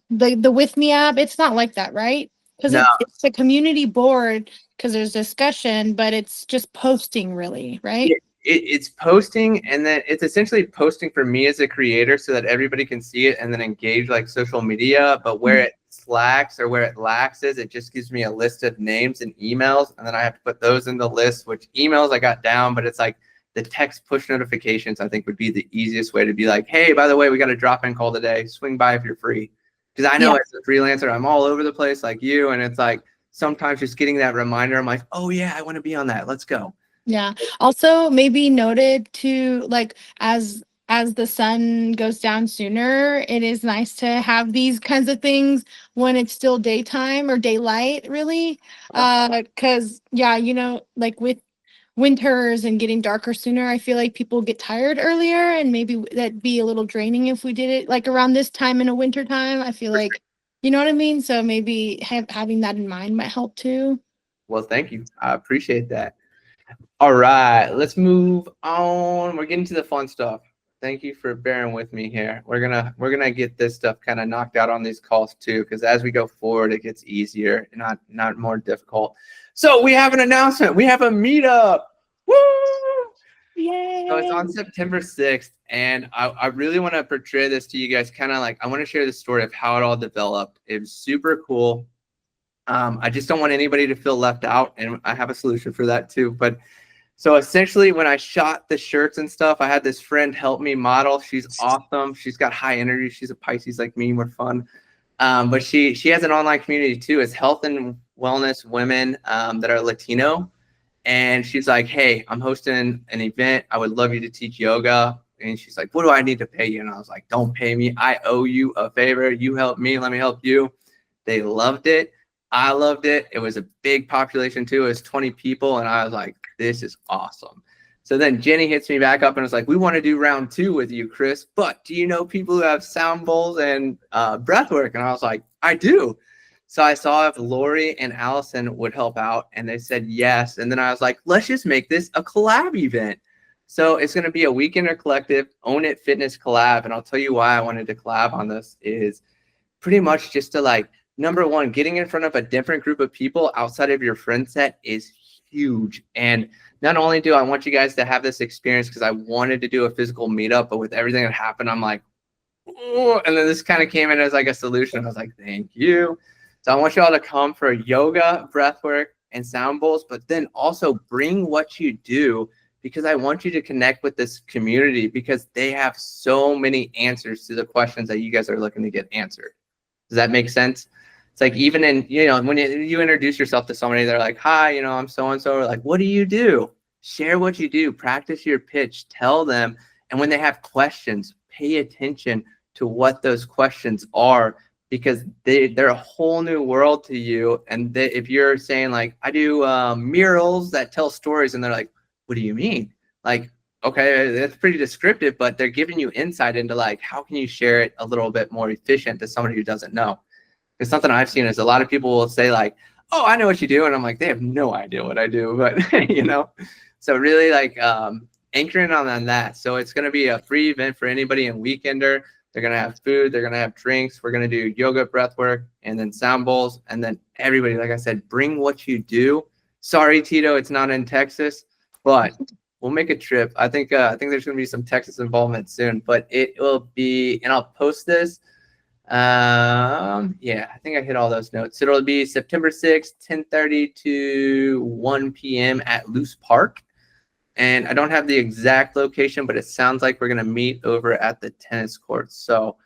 the With Me app. It's not like that, right? Because No. it's a community board, because there's discussion, but it's just posting, really, right? It's posting, and then it's essentially posting for me as a creator so that everybody can see it and then engage like social media. But where it slacks or where it lacks is it just gives me a list of names and emails, and then I have to put those in the list, which emails I got down, but it's like the text push notifications I think would be the easiest way to be like, hey, by the way, we got a drop-in call today. Swing by if you're free. Because I know as a freelancer, I'm all over the place like you, and it's like sometimes just getting that reminder, I'm like, oh yeah, I want to be on that. Let's go. Yeah. Also, maybe noted to like, as the sun goes down sooner, it is nice to have these kinds of things when it's still daytime or daylight, really. Because like with winters and getting darker sooner, I feel like people get tired earlier, and maybe that'd be a little draining if we did it like around this time in a winter time. I feel like, you know what I mean? So maybe having that in mind might help too. Well, thank you. I appreciate that. All right, let's move on. We're getting to the fun stuff. Thank you for bearing with me here. We're gonna get this stuff kind of knocked out on these calls too, because as we go forward, it gets easier, not more difficult. So we have an announcement. We have a meetup. Woo! Yay! So it's on September 6th, and I really want to portray this to you guys. Kind of like I want to share the story of how it all developed. It was super cool. I just don't want anybody to feel left out, and I have a solution for that too. But so essentially, when I shot the shirts and stuff, I had this friend help me model. She's awesome. She's got high energy. She's a Pisces like me. We're fun. But she has an online community too. It's health and wellness women that are Latino. And she's like, hey, I'm hosting an event. I would love you to teach yoga. And she's like, what do I need to pay you? And I was like, don't pay me. I owe you a favor. You help me. Let me help you. They loved it. I loved it. It was a big population too. It was 20 people. And I was like, this is awesome. So then Jenny hits me back up and was like, we want to do round 2 with you, Chris. But do you know people who have sound bowls and breath work? And I was like, I do. So I saw if Lori and Allison would help out. And they said yes. And then I was like, let's just make this a collab event. So it's going to be a WKNDR Collective Own It Fitness collab. And I'll tell you why I wanted to collab on this is pretty much just to like, number one, getting in front of a different group of people outside of your friend set is huge. And not only do I want you guys to have this experience because I wanted to do a physical meetup, but with everything that happened, I'm like, oh, and then this kind of came in as like a solution. I was like, thank you. So I want you all to come for yoga, breath work, and sound bowls, but then also bring what you do because I want you to connect with this community because they have so many answers to the questions that you guys are looking to get answered. Does that make sense? It's like even in, when you introduce yourself to somebody, they're like, hi, I'm so-and-so. Like, what do you do? Share what you do. Practice your pitch. Tell them. And when they have questions, pay attention to what those questions are because they're a whole new world to you. And if you're saying like, I do murals that tell stories and they're like, what do you mean? Like, okay, that's pretty descriptive, but they're giving you insight into like, how can you share it a little bit more efficient to somebody who doesn't know? Because something I've seen is a lot of people will say like, oh, I know what you do. And I'm like, they have no idea what I do. But, so really like anchoring on that. So it's going to be a free event for anybody in WKNDR. They're going to have food. They're going to have drinks. We're going to do yoga, breath work, and then sound bowls. And then everybody, like I said, bring what you do. Sorry, Tito, it's not in Texas, but we'll make a trip. I think there's going to be some Texas involvement soon, but it will be, and I'll post this. Yeah, I think I hit all those notes. It'll be September 6th, 10:30 to 1 p.m. at Loose Park. And I don't have the exact location, but it sounds like we're going to meet over at the tennis courts. So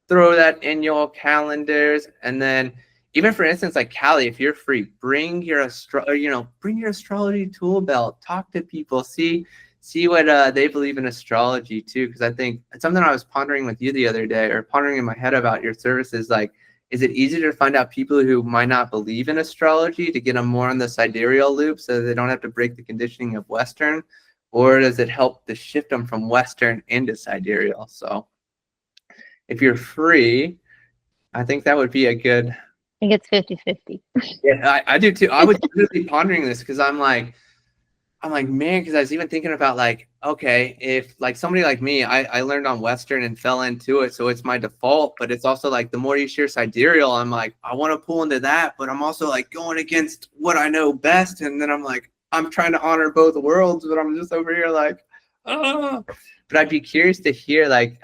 throw that in your calendars. And then even for instance, like Callie, if you're free, bring your astrology tool belt, talk to people, see what they believe in astrology too. Because I think it's something I was pondering with you the other day or pondering in my head about your services. Like, is it easier to find out people who might not believe in astrology to get them more on the sidereal loop so they don't have to break the conditioning of Western? Or does it help to shift them from Western into sidereal? So if you're free, I think that would be a good. I think it's 50-50. Yeah, I do too. I was really pondering this because I'm like, man, because I was even thinking about like, okay, if like somebody like me, I learned on Western and fell into it. So it's my default, but it's also like the more you share sidereal, I'm like, I want to pull into that, but I'm also like going against what I know best. And then I'm like, I'm trying to honor both worlds, but I'm just over here like, oh. But I'd be curious to hear like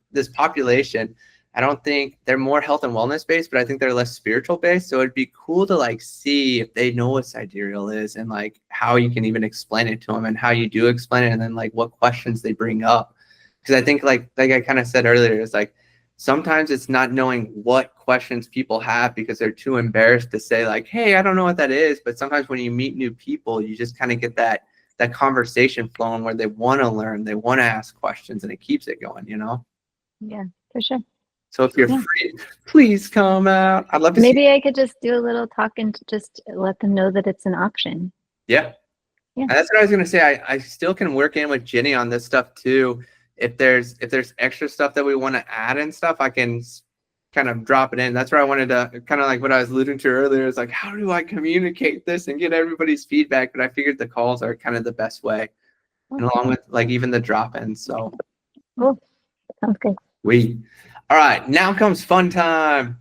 this population. I don't think they're more health and wellness based, but I think they're less spiritual based. So it'd be cool to like see if they know what sidereal is and like how you can even explain it to them and how you do explain it and then like what questions they bring up. Because I think like I kind of said earlier, it's like sometimes it's not knowing what questions people have because they're too embarrassed to say like, hey, I don't know what that is. But sometimes when you meet new people, you just kind of get that conversation flowing where they want to learn, they want to ask questions, and it keeps it going, Yeah, for sure. So if you're free, please come out. I'd love to Maybe I could just do a little talk and just let them know that it's an option. Yeah. And that's what I was gonna say. I still can work in with Jenny on this stuff too. If there's extra stuff that we want to add and stuff, I can kind of drop it in. That's where I wanted to kind of like what I was alluding to earlier is like, how do I communicate this and get everybody's feedback? But I figured the calls are kind of the best way, and along with like even the drop-ins. So Cool. Sounds good. all right, now comes fun time.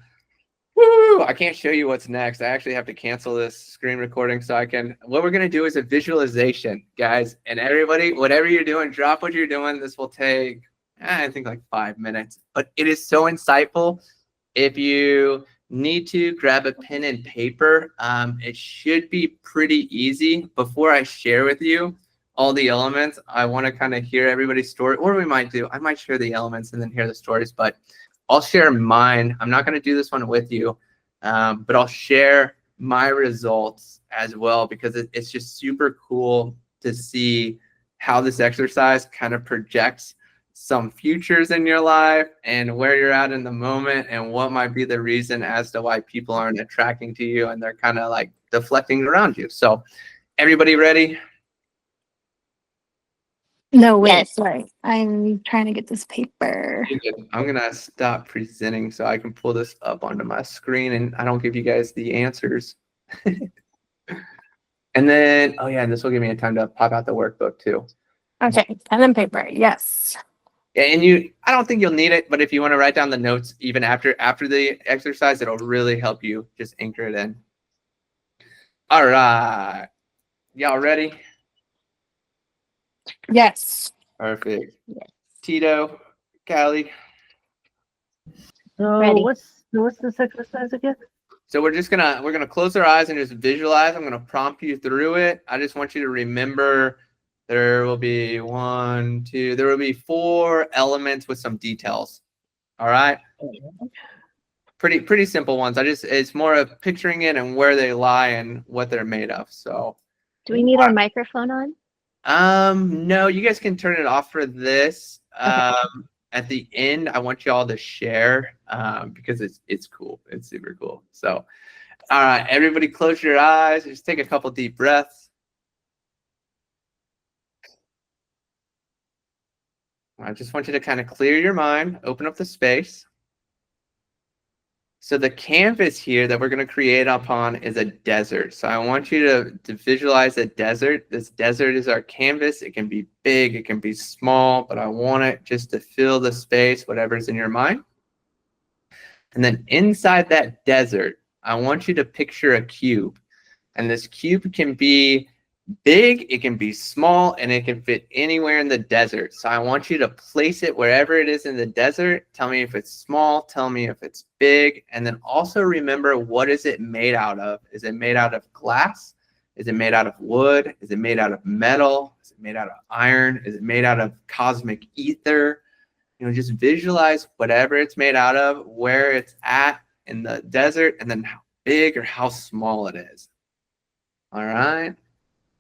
Woo! I can't show you what's next. I actually have to cancel this screen recording so I can. What we're gonna do is a visualization, guys, and everybody, whatever you're doing, drop what you're doing. This will take, I think, like 5 minutes, but it is so insightful. If you need to grab a pen and paper, it should be pretty easy. Before I share with you all the elements, I want to kind of hear everybody's story, or I might share the elements and then hear the stories, but I'll share mine. I'm not going to do this one with you, but I'll share my results as well because it's just super cool to see how this exercise kind of projects some futures in your life and where you're at in the moment and what might be the reason as to why people aren't attracting to you and they're kind of like deflecting around you. So everybody ready? No, wait, Yes. sorry. I'm trying to get this paper. I'm going to stop presenting so I can pull this up onto my screen and I don't give you guys the answers. And then, oh yeah, and this will give me a time to pop out the workbook too. Okay, pen and paper. Yes. And I don't think you'll need it, but if you want to write down the notes even after the exercise, it'll really help you just anchor it in. All right. Y'all ready? Yes. Perfect. Yes. Tito, Callie. So Ready. what's this exercise again? So we're gonna close our eyes and just visualize. I'm gonna prompt you through it. I just want you to remember there will be 4 elements with some details. All right. Pretty simple ones. It's more of picturing it and where they lie and what they're made of. So Do we need our microphone on? no, you guys can turn it off for this. Okay. At the end, I want you all to share because it's cool. It's super cool. So, all right, everybody, close your eyes. Just take a couple deep breaths. I just want you to kind of clear your mind, open up the space. So the canvas here that we're going to create upon is a desert. So I want you to visualize a desert. This desert is our canvas. It can be big, it can be small, but I want it just to fill the space, whatever's in your mind. And then inside that desert, I want you to picture a cube. And this cube can be big, it can be small, and it can fit anywhere in the desert. So I want you to place it wherever it is in the desert. Tell me if it's small, tell me if it's big, and then also remember, what is it made out of? Is it made out of glass? Is it made out of wood? Is it made out of metal? Is it made out of iron? Is it made out of cosmic ether? Just visualize whatever it's made out of, where it's at in the desert, and then how big or how small it is. All right.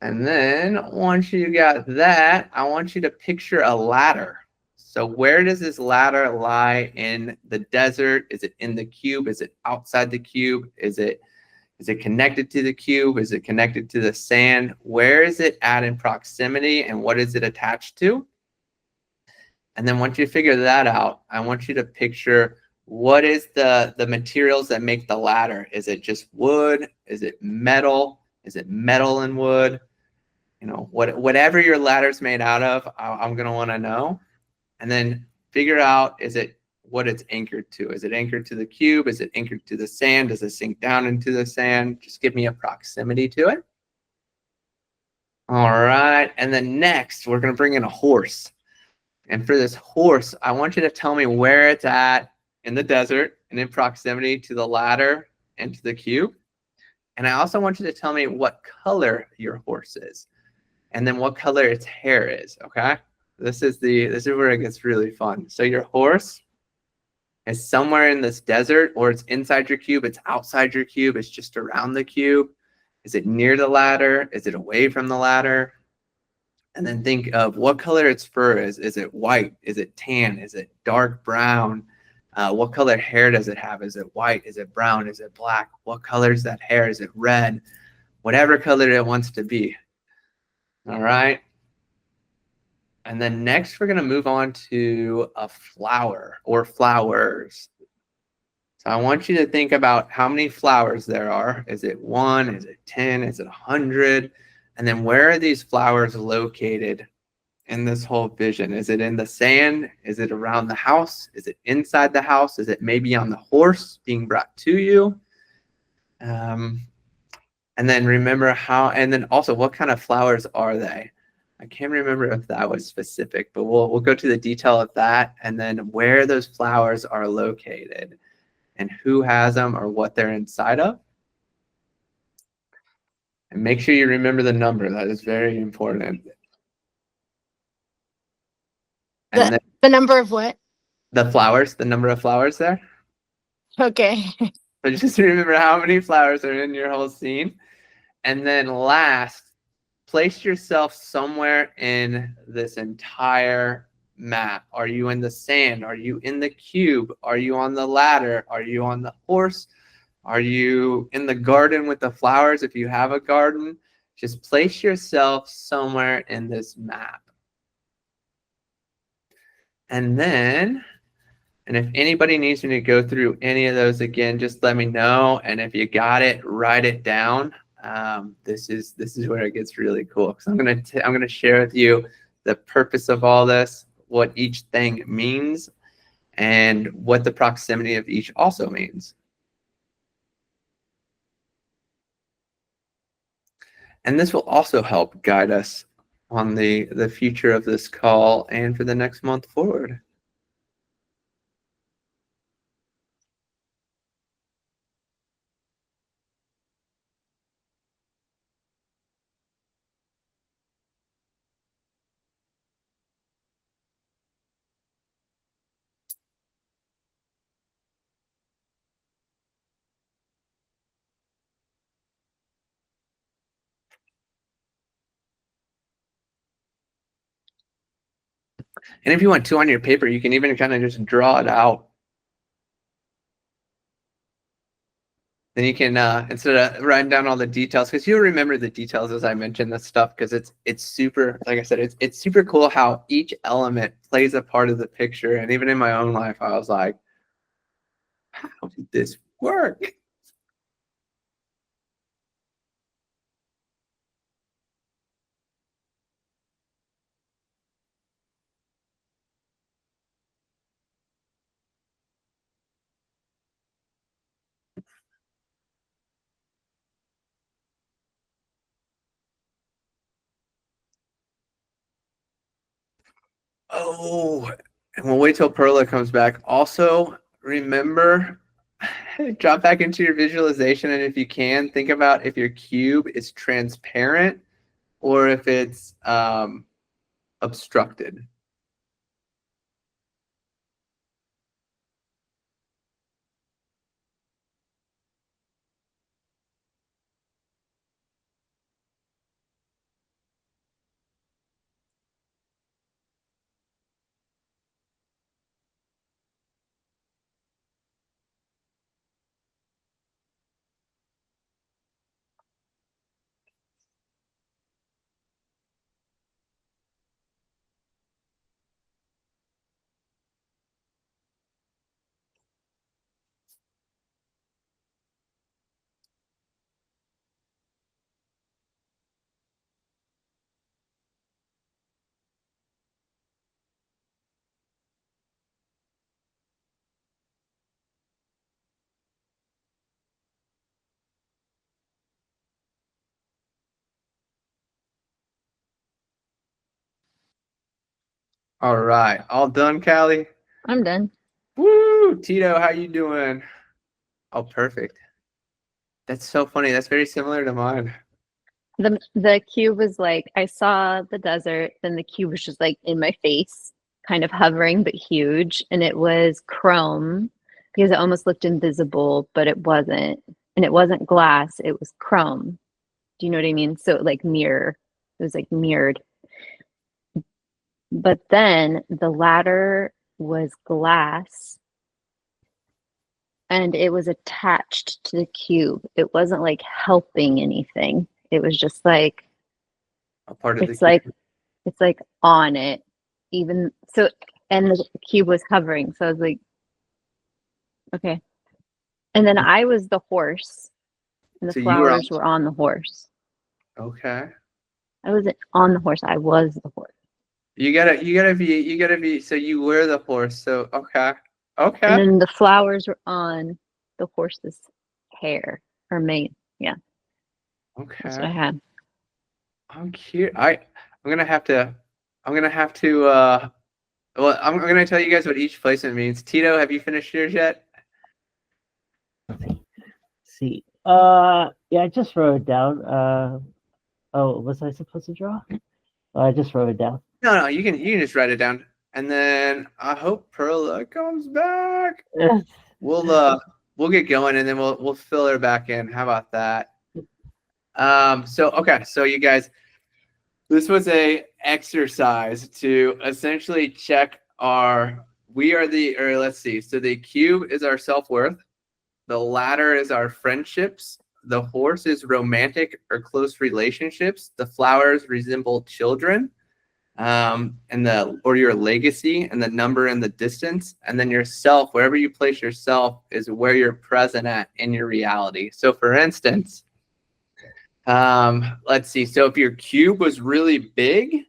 And then once you got that, I want you to picture a ladder. So where does this ladder lie in the desert? Is it in the cube? Is it outside the cube? Is it connected to the cube? Is it connected to the sand? Where is it at in proximity and what is it attached to? And then once you figure that out, I want you to picture what is the materials that make the ladder. Is it just wood? Is it metal? Is it metal and wood? Whatever your ladder's made out of, I'm going to want to know. And then figure out, what it's anchored to. Is it anchored to the cube? Is it anchored to the sand? Does it sink down into the sand? Just give me a proximity to it. All right. And then next, we're going to bring in a horse. And for this horse, I want you to tell me where it's at in the desert and in proximity to the ladder and to the cube. And I also want you to tell me what color your horse is. And then what color its hair is, okay? This is where it gets really fun. So your horse is somewhere in this desert, or it's inside your cube, it's outside your cube, it's just around the cube. Is it near the ladder? Is it away from the ladder? And then think of what color its fur is. Is it white? Is it tan? Is it dark brown? What color hair does it have? Is it white? Is it brown? Is it black? What color is that hair? Is it red? Whatever color it wants to be. All right. And then next, we're going to move on to a flower or flowers. So I want you to think about how many flowers there are. Is it 1? Is it 10? Is it 100? And then where are these flowers located in this whole vision? Is it in the sand? Is it around the house? Is it inside the house? Is it maybe on the horse being brought to you? And then remember how, and then also what kind of flowers are they? I can't remember if that was specific, but we'll go to the detail of that, and then where those flowers are located and who has them or what they're inside of. And make sure you remember the number. That is very important. And then The number of what? the flowers, the number of flowers there. Okay. So just remember how many flowers are in your whole scene. And then last, place yourself somewhere in this entire map. Are you in the sand? Are you in the cube? Are you on the ladder? Are you on the horse? Are you in the garden with the flowers if you have a garden? Just place yourself somewhere in this map. And then, and if anybody needs me to go through any of those again, just let me know. And if you got it, write it down. This is where it gets really cool, because I'm gonna share with you the purpose of all this, what each thing means, and what the proximity of each also means. And this will also help guide us on the future of this call and for the next month forward. And if you want to on your paper, you can even kind of just draw it out. Then you can, instead of writing down all the details, because you'll remember the details as I mentioned this stuff, because it's super, like I said, it's super cool how each element plays a part of the picture. And even in my own life, I was like, how did this work? Oh, and we'll wait till Perla comes back. Also, remember, drop back into your visualization, and if you can, think about if your cube is transparent or if it's obstructed. All right, all done, Callie? I'm done. Woo! Tito, how you doing? Oh, perfect. That's so funny. That's very similar to mine. The cube was like, I saw the desert, then the cube was just like in my face, kind of hovering but huge, and it was chrome because it almost looked invisible, but it wasn't. And it wasn't glass, it was chrome. Do you know what I mean? So it was like mirrored. But then the ladder was glass and it was attached to the cube. It wasn't like helping anything. It was just like a part of the It's cube? like on it, even so, and the cube was hovering. So I was like, okay. And then I was the horse, and the So you were on. flowers were on the horse. Okay. I wasn't on the horse. I was the horse. You gotta be. So you were the horse. So okay. And Okay. then the flowers were on the horse's hair or mane. Yeah, that's what I Okay. had. I'm cute. I'm gonna have to. I'm gonna have to. Well, I'm gonna tell you guys what each placement means. Tito, have you finished yours yet? See. Yeah, I just wrote it down. Oh, was I supposed to draw? I just wrote it down. No, you can just write it down, and then I hope Perla comes back. We'll get going, and then we'll fill her back in. How about that? So you guys, this was a exercise to essentially check let's see. So the cube is our self-worth. The ladder is our friendships. The horse is romantic or close relationships. The flowers resemble children, or your legacy, and the number and the distance. And then yourself, wherever you place yourself, is where you're present at in your reality. So for instance, let's see. So if your cube was really big,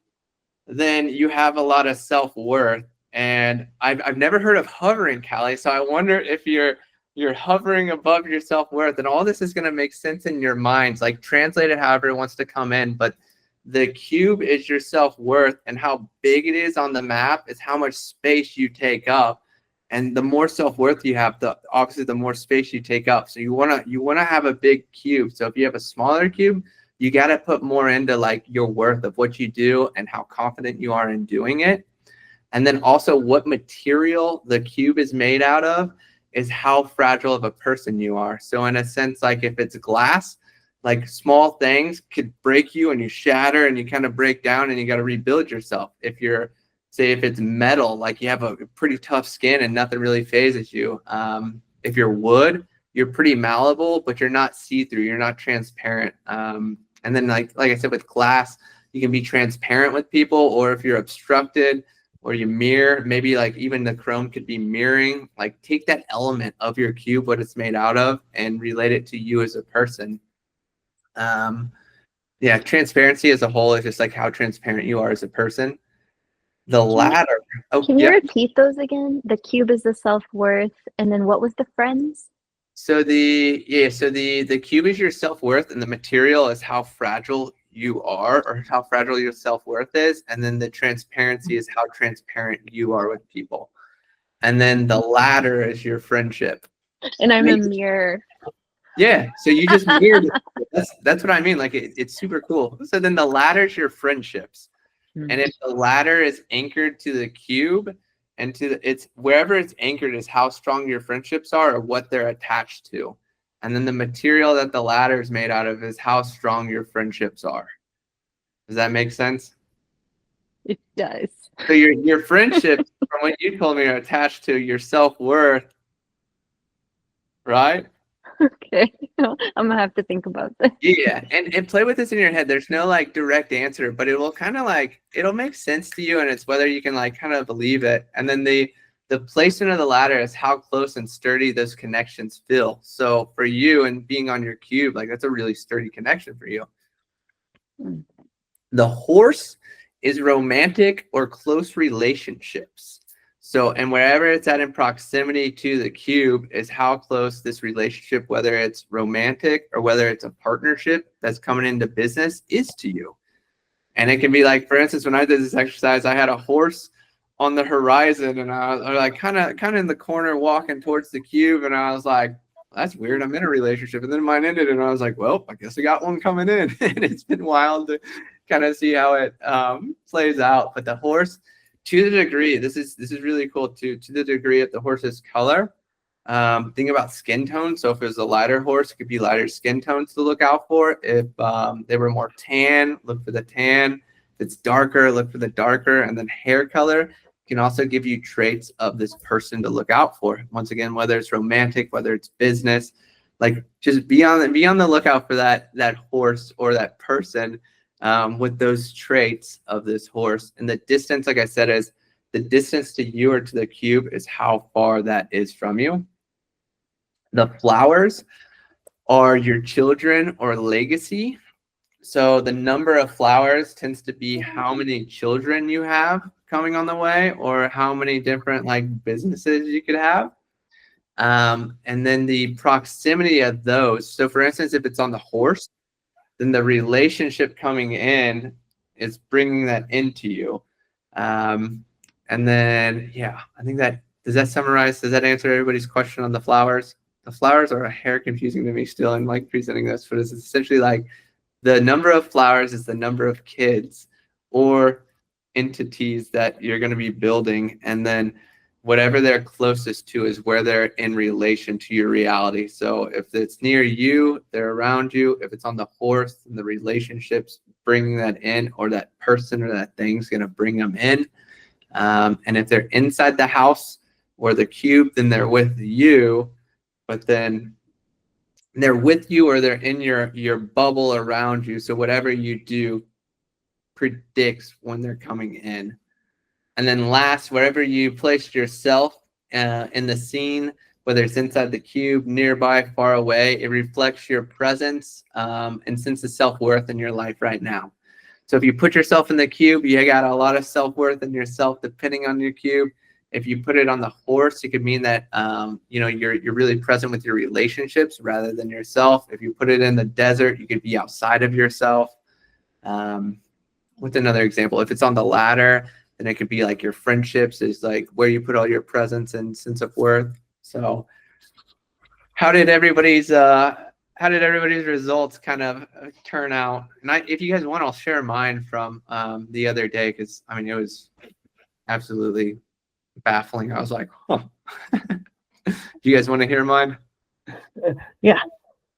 then you have a lot of self-worth. And I've never heard of hovering, Callie. So I wonder if you're hovering above your self-worth, and all this is going to make sense in your minds, like translate it however it wants to come in. But the cube is your self-worth, and how big it is on the map is how much space you take up. And the more self-worth you have, obviously the more space you take up. So you wanna have a big cube. So if you have a smaller cube, you got to put more into like your worth of what you do and how confident you are in doing it. And then also what material the cube is made out of is how fragile of a person you are. So in a sense, like if it's glass, like small things could break you and you shatter and you kind of break down and you got to rebuild yourself. If it's metal, like you have a pretty tough skin and nothing really phases you. If you're wood, you're pretty malleable, but you're not see-through, you're not transparent. And then like I said, with glass, you can be transparent with people, or if you're obstructed, or you mirror, maybe like even the chrome could be mirroring. Like take that element of your cube, what it's made out of, and relate it to you as a person. Transparency as a whole is just like how transparent you are as a person. The ladder. Can you repeat those again? The cube is the self-worth, and then what was the friends? So the cube is your self-worth, and the material is how fragile you are, or how fragile your self-worth is, and then the transparency is how transparent you are with people. And then the ladder is your friendship. And I'm a mirror. Yeah, so you just mirrored it. That's what I mean. Like it's super cool. So then the ladder is your friendships. And if the ladder is anchored to the cube, and it's wherever it's anchored is how strong your friendships are or what they're attached to. And then the material that the ladder is made out of is how strong your friendships are. Does that make sense? It does. So your friendships, from what you told me, are attached to your self-worth, right? Okay. I'm gonna have to think about that. Yeah, and play with this in your head. There's no like direct answer, but it will kind of like, it'll make sense to you, and it's whether you can like kind of believe it. And then the placement of the ladder is how close and sturdy those connections feel. So for you and being on your cube, like that's a really sturdy connection for you. The horse is romantic or close relationships. So, and wherever it's at in proximity to the cube is how close this relationship, whether it's romantic or whether it's a partnership that's coming into business, is to you. And it can be like, for instance, when I did this exercise, I had a horse on the horizon, and I was like kind of in the corner walking towards the cube, and I was like, that's weird, I'm in a relationship. And then mine ended, and I was like, well, I guess I got one coming in. And it's been wild to kind of see how it plays out. But the horse, to the degree, this is really cool too, to the degree of the horse's color, think about skin tone. So if it was a lighter horse, it could be lighter skin tones to look out for. If they were more tan, look for the tan. If it's darker, look for the darker. And then hair color can also give you traits of this person to look out for. Once again, whether it's romantic, whether it's business, like just be on the lookout for that horse or that person. with those traits of this horse. And the distance, like I said, is the distance to you or to the cube is how far that is from you. The flowers are your children or legacy. So the number of flowers tends to be how many children you have coming on the way, or how many different like businesses you could have. And then the proximity of those. So for instance, if it's on the horse, then the relationship coming in is bringing that into you. And then, yeah, I think that, does that summarize, does that answer everybody's question on the flowers? The flowers are a hair confusing to me still in like presenting this, but it's essentially like the number of flowers is the number of kids or entities that you're going to be building. And then whatever they're closest to is where they're in relation to your reality. So if it's near you, they're around you. If it's on the horse, then the relationships bringing that in, or that person or that thing's going to bring them in. And if they're inside the house or the cube, then they're with you. But then they're with you, or they're in your bubble around you. So whatever you do predicts when they're coming in. And then last, wherever you place yourself in the scene, whether it's inside the cube, nearby, far away, it reflects your presence and sense of self-worth in your life right now. So if you put yourself in the cube, you got a lot of self-worth in yourself depending on your cube. If you put it on the horse, it could mean that you're really present with your relationships rather than yourself. If you put it in the desert, you could be outside of yourself. With another example, if it's on the ladder, then it could be like your friendships is like where you put all your presence and sense of worth. So how did everybody's results kind of turn out? And if you guys want, I'll share mine from the other day, because I mean, it was absolutely baffling. I was like, huh. Do you guys want to hear mine? Yeah.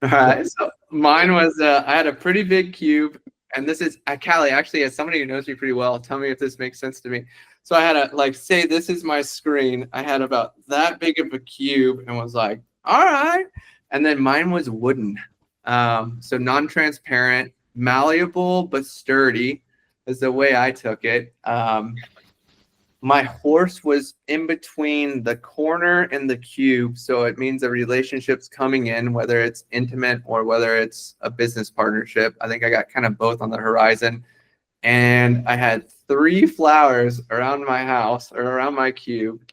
All right. So mine was, I had a pretty big cube, and this is, Callie, actually, as somebody who knows me pretty well, tell me if this makes sense to me. So I had a, like, say this is my screen. I had about that big of a cube and was like, all right. And then mine was wooden. So non-transparent, malleable, but sturdy is the way I took it. My horse was in between the corner and the cube. So it means a relationship's coming in, whether it's intimate or whether it's a business partnership. I think I got kind of both on the horizon. And I had 3 flowers around my house, or around my cube.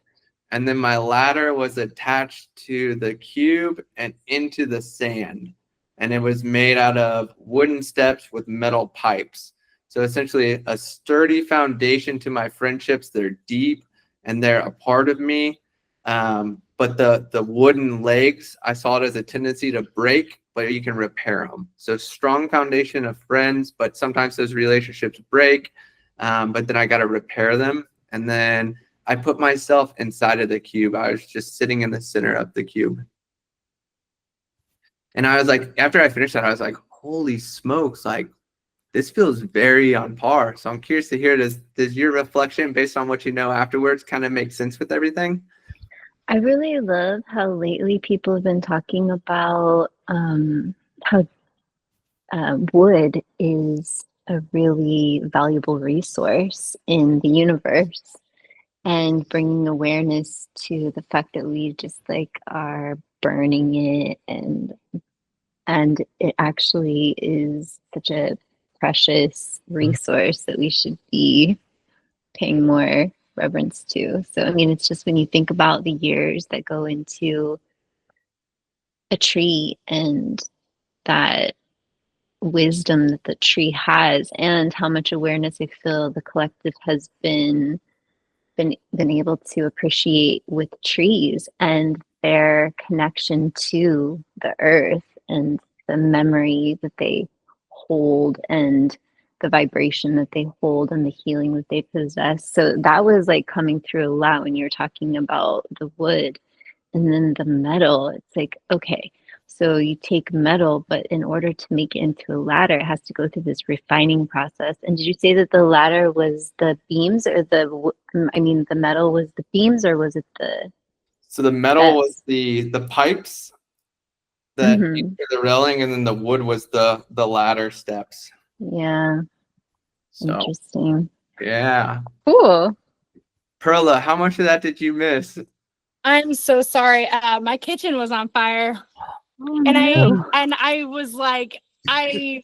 And then my ladder was attached to the cube and into the sand. And it was made out of wooden steps with metal pipes. So essentially a sturdy foundation to my friendships. They're deep and they're a part of me. But the wooden legs, I saw it as a tendency to break, but you can repair them. So strong foundation of friends, but sometimes those relationships break. But then I got to repair them. And then I put myself inside of the cube. I was just sitting in the center of the cube. And I was like, after I finished that, I was like, holy smokes, like, this feels very on par. So I'm curious to hear, does your reflection based on what you know afterwards kind of make sense with everything? I really love how lately people have been talking about how wood is a really valuable resource in the universe, and bringing awareness to the fact that we just like are burning it, and it actually is such a precious resource that we should be paying more reverence to. So, I mean, it's just when you think about the years that go into a tree and that wisdom that the tree has, and how much awareness I feel the collective has been able to appreciate with trees and their connection to the earth and the memory that they hold and the vibration that they hold and the healing that they possess. So that was like coming through a lot when you're talking about the wood. And then the metal, it's like, okay, so you take metal, but in order to make it into a ladder, it has to go through this refining process. And did you say that the ladder was the beams, or the metal was the beams, or was it the... So the metal was the pipes that the railing, and then the wood was the ladder steps. Yeah. So Interesting. yeah. Cool. Perla, how much of that did you miss? I'm so sorry. My kitchen was on fire, Oh, and no. I was like, my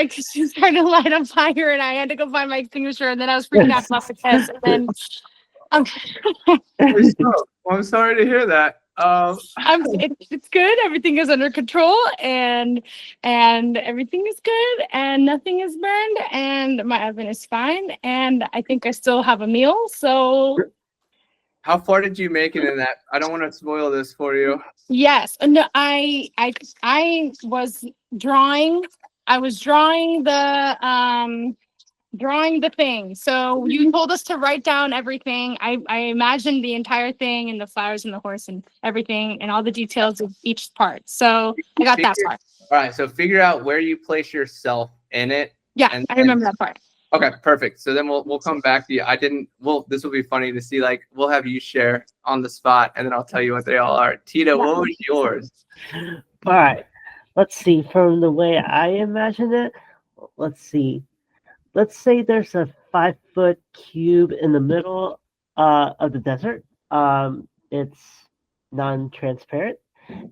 kitchen started to light on fire, and I had to go find my extinguisher, and then I was freaking out about the test, and then um, I'm sorry to hear that. it's good. Everything is under control, and everything is good, and nothing is burned, and my oven is fine, and I think I still have a meal. So How far did you make it in that? I don't want to spoil this for you. yes, no, I was drawing. I was drawing the thing. So you told us to write down everything. I imagined the entire thing and the flowers and the horse and everything and all the details of each part. So I got that part. All right, so figure out where you place yourself in it. Yeah, and I remember that part. Okay, perfect. So then we'll come back to you. This will be funny to see, like, we'll have you share on the spot, and then I'll tell you what they all are. Tito, what was yours? All right. Let's see. From the way I imagine it, let's see. Let's say there's a 5-foot cube in the middle of the desert. It's non-transparent,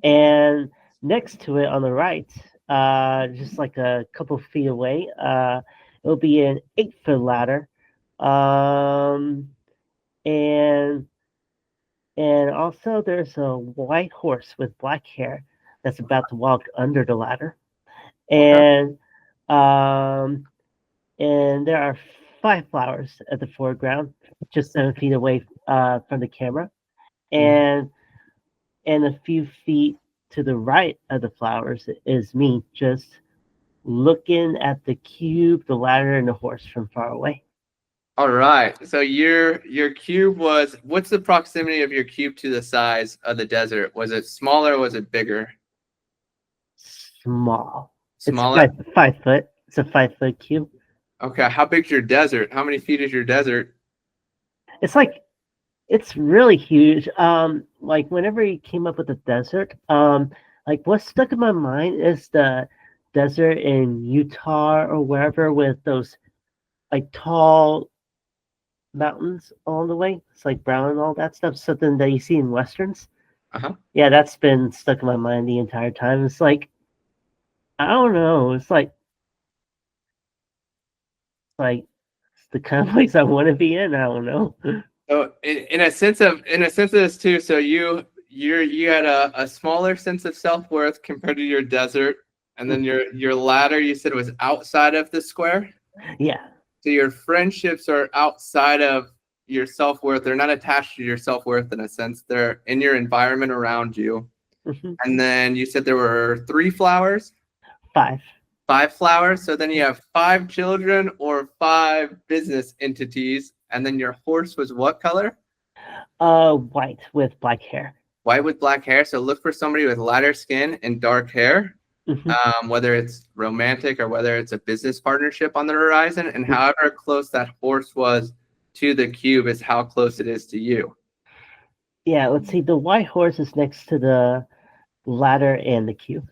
and next to it on the right, just like a couple feet away, it'll be an 8-foot ladder, and also there's a white horse with black hair that's about to walk under the ladder, and and there are 5 flowers at the foreground, just 7 feet away from the camera, and a few feet to the right of the flowers is me, just looking at the cube, the ladder, and the horse from far away. All right. So your cube was, what's the proximity of your cube to the size of the desert? Was it smaller or was it bigger? Small. Smaller? It's 5 foot. It's a 5-foot cube. Okay. How big's your desert? How many feet is your desert? It's really huge. Like whenever he came up with the desert, like what stuck in my mind is the desert in Utah or wherever with those like tall mountains along the way. It's like brown and all that stuff. Something that you see in westerns. Yeah, that's been stuck in my mind the entire time. It's like, I don't know. It's the kind of place I want to be in. I don't know. So in a sense of this too, so you had a smaller sense of self-worth compared to your desert, and then your ladder you said was outside of the square. Yeah. So your friendships are outside of your self-worth. They're not attached to your self-worth in a sense. They're in your environment around you. Mm-hmm. And then you said there were 3 flowers? 5. 5 flowers. So then you have 5 children or 5 business entities. And then your horse was what color? White with black hair. White with black hair. So look for somebody with lighter skin and dark hair. Mm-hmm. Whether it's romantic or whether it's a business partnership on the horizon, and however close that horse was to the cube is how close it is to you. Yeah, let's see. The white horse is next to the ladder and the cube.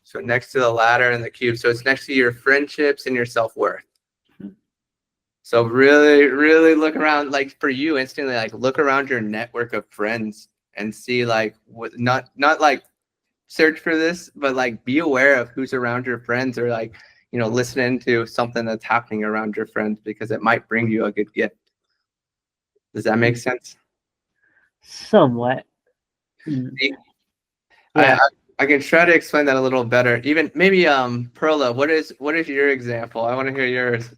So next to the ladder and the cube. So it's next to your friendships and your self-worth. So really, really look around, like for you instantly, like look around your network of friends and see like what, not like search for this, but like be aware of who's around your friends, or like, you know, listening to something that's happening around your friends, because it might bring you a good gift. Does that make sense? Somewhat. Yeah. I can try to explain that a little better. Even maybe Perla, what is your example? I want to hear yours,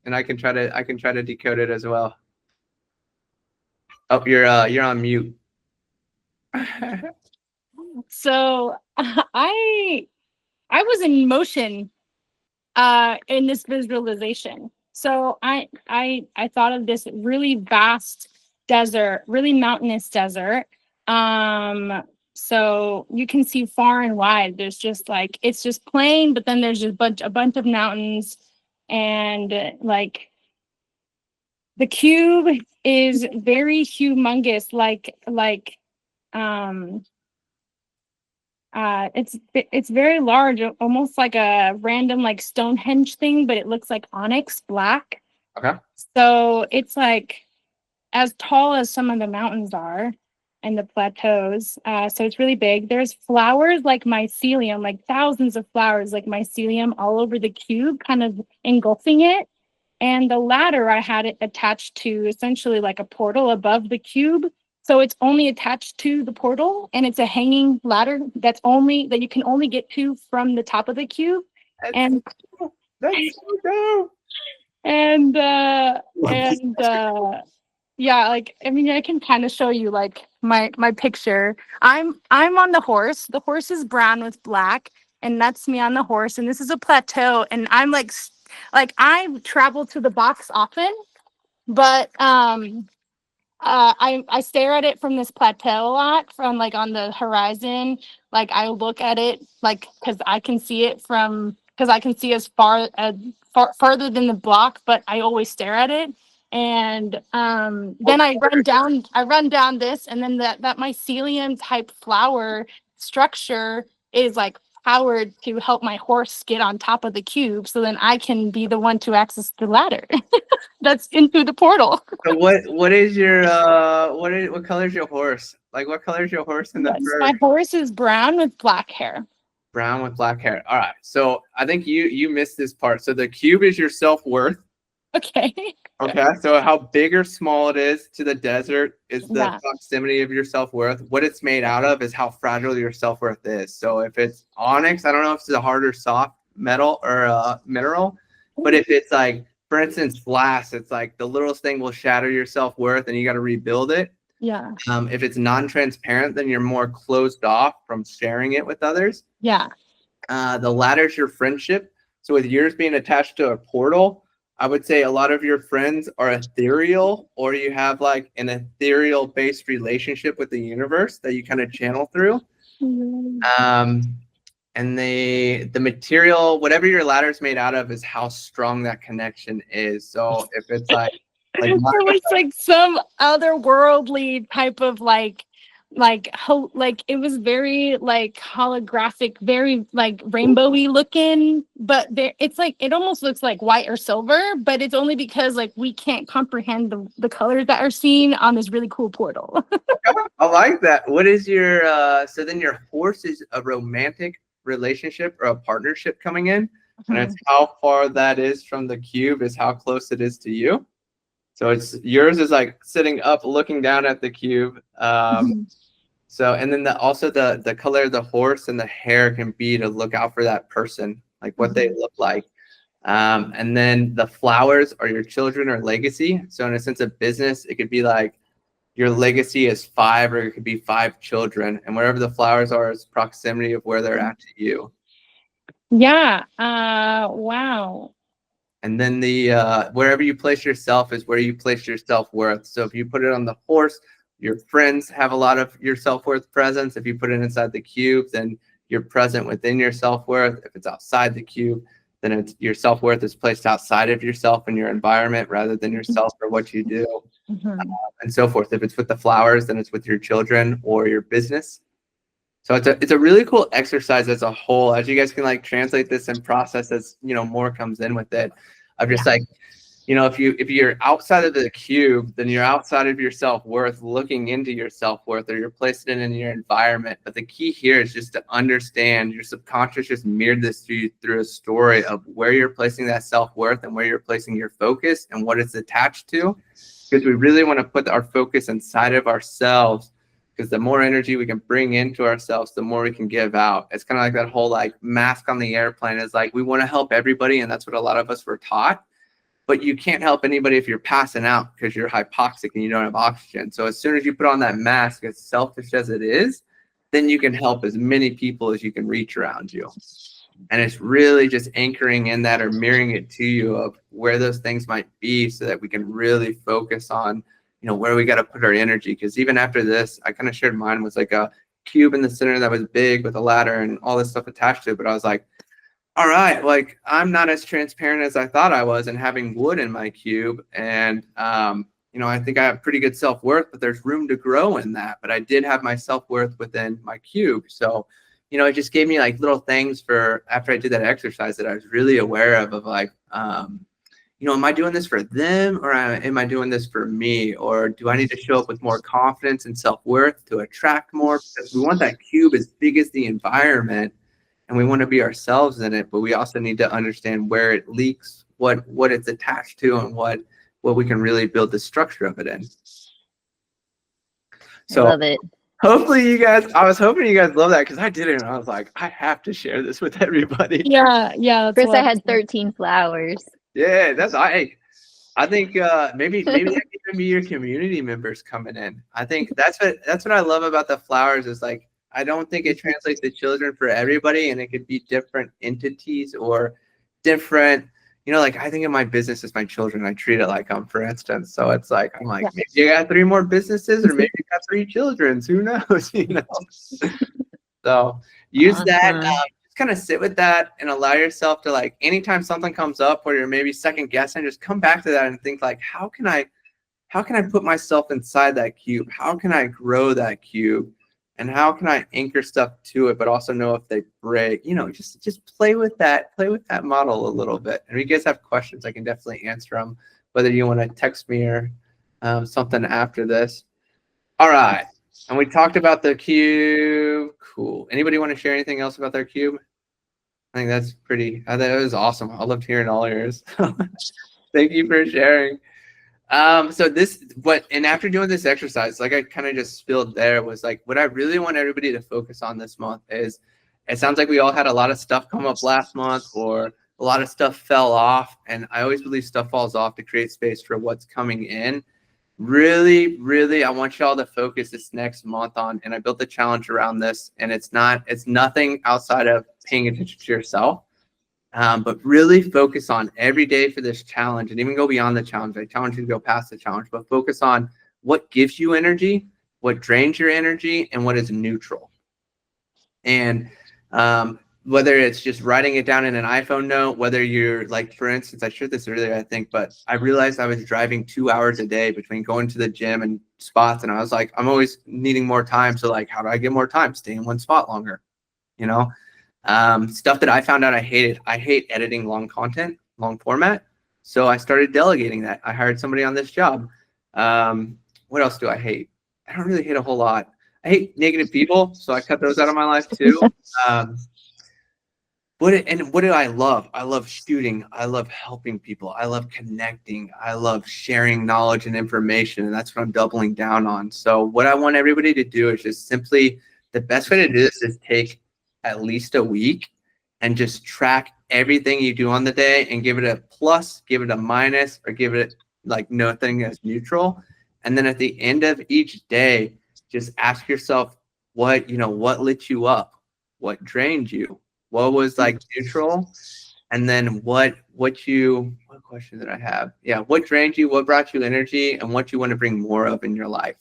and I can try to decode it as well. Oh, you're on mute. So I was in motion in this visualization. So I thought of this really vast desert, really mountainous desert. So you can see far and wide. There's just like, it's just plain, but then there's just a bunch of mountains, and like the cube is very humongous, like It's very large, almost like a random like Stonehenge thing, but it looks like onyx black. Okay. So it's like as tall as some of the mountains are and the plateaus. So it's really big. There's flowers like mycelium, like thousands of flowers like mycelium all over the cube, kind of engulfing it. And the ladder, I had it attached to essentially like a portal above the cube. So it's only attached to the portal, and it's a hanging ladder that you can only get to from the top of the cube. That's And that's so dope. and yeah, like I mean, I can kind of show you like my picture. I'm on the horse. The horse is brown with black, and that's me on the horse. And this is a plateau, and I'm like I travel to the box often, but I stare at it from this plateau a lot, from like on the horizon. Like I look at it like because I can see it because I can see as farther than the block, but I always stare at it. And then I run down this, and then that mycelium type flower structure is like powered to help my horse get on top of the cube, so then I can be the one to access the ladder that's into the portal. So what is your what color is your horse? Like what color is your horse in the Yes, fur? my horse is brown with black hair. Brown with black hair. All right. So I think you missed this part. So the cube is your self-worth. Okay. Okay. So how big or small it is to the desert is the Yeah. proximity of your self-worth. What it's made out of is how fragile your self-worth is. So if it's onyx, I don't know if it's a hard or soft metal or mineral, but if it's like, for instance, glass, it's like the littlest thing will shatter your self-worth and you got to rebuild it. Yeah. If it's non-transparent, then you're more closed off from sharing it with others. Yeah. The ladder's your friendship. So with yours being attached to a portal, I would say a lot of your friends are ethereal, or you have like an ethereal based relationship with the universe that you kind of channel through. And the material, whatever your ladder's made out of, is how strong that connection is. So if it's like It was like some otherworldly type of like it was very like holographic, very like rainbowy looking, but it's like it almost looks like white or silver, but it's only because like we can't comprehend the colors that are seen on this really cool portal. I like that. What is your so then your horse is a romantic relationship or a partnership coming in, and it's how far that is from the cube is how close it is to you. So it's yours is like sitting up looking down at the cube. So and then also the color of the horse and the hair can be to look out for that person, like what they look like. And then the flowers are your children or legacy. So in a sense of business, it could be like your legacy is 5, or it could be 5 children, and wherever the flowers are is proximity of where they're at to you. Yeah. Wow. And then the wherever you place yourself is where you place your self-worth. So if you put it on the horse, your friends have a lot of your self-worth presence. If you put it inside the cube, then you're present within your self-worth. If it's outside the cube, then it's your self-worth is placed outside of yourself and your environment rather than yourself or what you do, and so forth. If it's with the flowers, then it's with your children or your business. So it's a really cool exercise as a whole, as you guys can like translate this and process as, you know, more comes in with it. Of just like, you know, if you're outside of the cube, then you're outside of your self-worth, looking into your self-worth, or you're placing it in your environment. But the key here is just to understand your subconscious just mirrored this to you through a story of where you're placing that self-worth and where you're placing your focus and what it's attached to. Because we really want to put our focus inside of ourselves, because the more energy we can bring into ourselves, the more we can give out. It's kind of like that whole like mask on the airplane is like, we want to help everybody. And that's what a lot of us were taught. But you can't help anybody if you're passing out because you're hypoxic and you don't have oxygen. So as soon as you put on that mask, as selfish as it is, then you can help as many people as you can reach around you. And it's really just anchoring in that or mirroring it to you of where those things might be, so that we can really focus on, you know, where we got to put our energy. Because even after this, I kind of shared mine was like a cube in the center that was big with a ladder and all this stuff attached to it. But I was like, all right, like I'm not as transparent as I thought I was, and having wood in my cube. And, you know, I think I have pretty good self-worth, but there's room to grow in that. But I did have my self-worth within my cube. So you know, it just gave me like little things for after I did that exercise that I was really aware of like, you know, am I doing this for them or am I doing this for me? Or do I need to show up with more confidence and self-worth to attract more? Because we want that cube as big as the environment and we want to be ourselves in it, but we also need to understand where it leaks, what it's attached to, and what we can really build the structure of it in. So I love it. hopefully you guys, I was hoping you guys love that because I did it and I was like, I have to share this with everybody. Yeah, that's First, I what- had 13 flowers. Yeah, that's I think maybe that could even be your community members coming in. I think that's what I love about the flowers is like I don't think it translates to children for everybody, and it could be different entities or different. You know, like I think of my business as my children. I treat it like them, for instance. So it's like I'm like maybe you got 3 more businesses, or maybe you got 3 children. Who knows? You know. So use that. Just kind of sit with that and allow yourself to like anytime something comes up where you're maybe second guessing, just come back to that and think like, how can I put myself inside that cube? How can I grow that cube? And how can I anchor stuff to it, but also know if they break? You know, just play with that model a little bit. And if you guys have questions, I can definitely answer them, whether you want to text me or something after this. All right. And we talked about the cube. Cool. Anybody want to share anything else about their cube? I think that's pretty, I thought it was awesome. I loved hearing all yours. Thank you for sharing. And after doing this exercise, like I kind of just spilled there, was like, what I really want everybody to focus on this month is, it sounds like we all had a lot of stuff come up last month, or a lot of stuff fell off. And I always believe stuff falls off to create space for what's coming in. Really, really, I want y'all to focus this next month on, and I built the challenge around this, and it's nothing outside of paying attention to yourself. But really focus on every day for this challenge, and even go beyond the challenge. I challenge you to go past the challenge, but focus on what gives you energy, what drains your energy, and what is neutral. And whether it's just writing it down in an iPhone note, whether you're like, for instance, I shared this earlier, I think, but I realized I was driving 2 hours a day between going to the gym and spots. And I was like, I'm always needing more time. So like, how do I get more time? Stay in one spot longer, you know? Stuff that I found out I hated. I hate editing long content, long format. So I started delegating that. I hired somebody on this job. What else do I hate? I don't really hate a whole lot. I hate negative people, so I cut those out of my life too. What do I love? I love shooting. I love helping people. I love connecting. I love sharing knowledge and information, and that's what I'm doubling down on. So what I want everybody to do is just simply, the best way to do this is take at least a week and just track everything you do on the day and give it a plus, give it a minus, or give it like nothing as neutral. And then at the end of each day, just ask yourself what lit you up, what drained you, what was like neutral, and then what question did I have? Yeah, what drained you, what brought you energy, and what you want to bring more of in your life.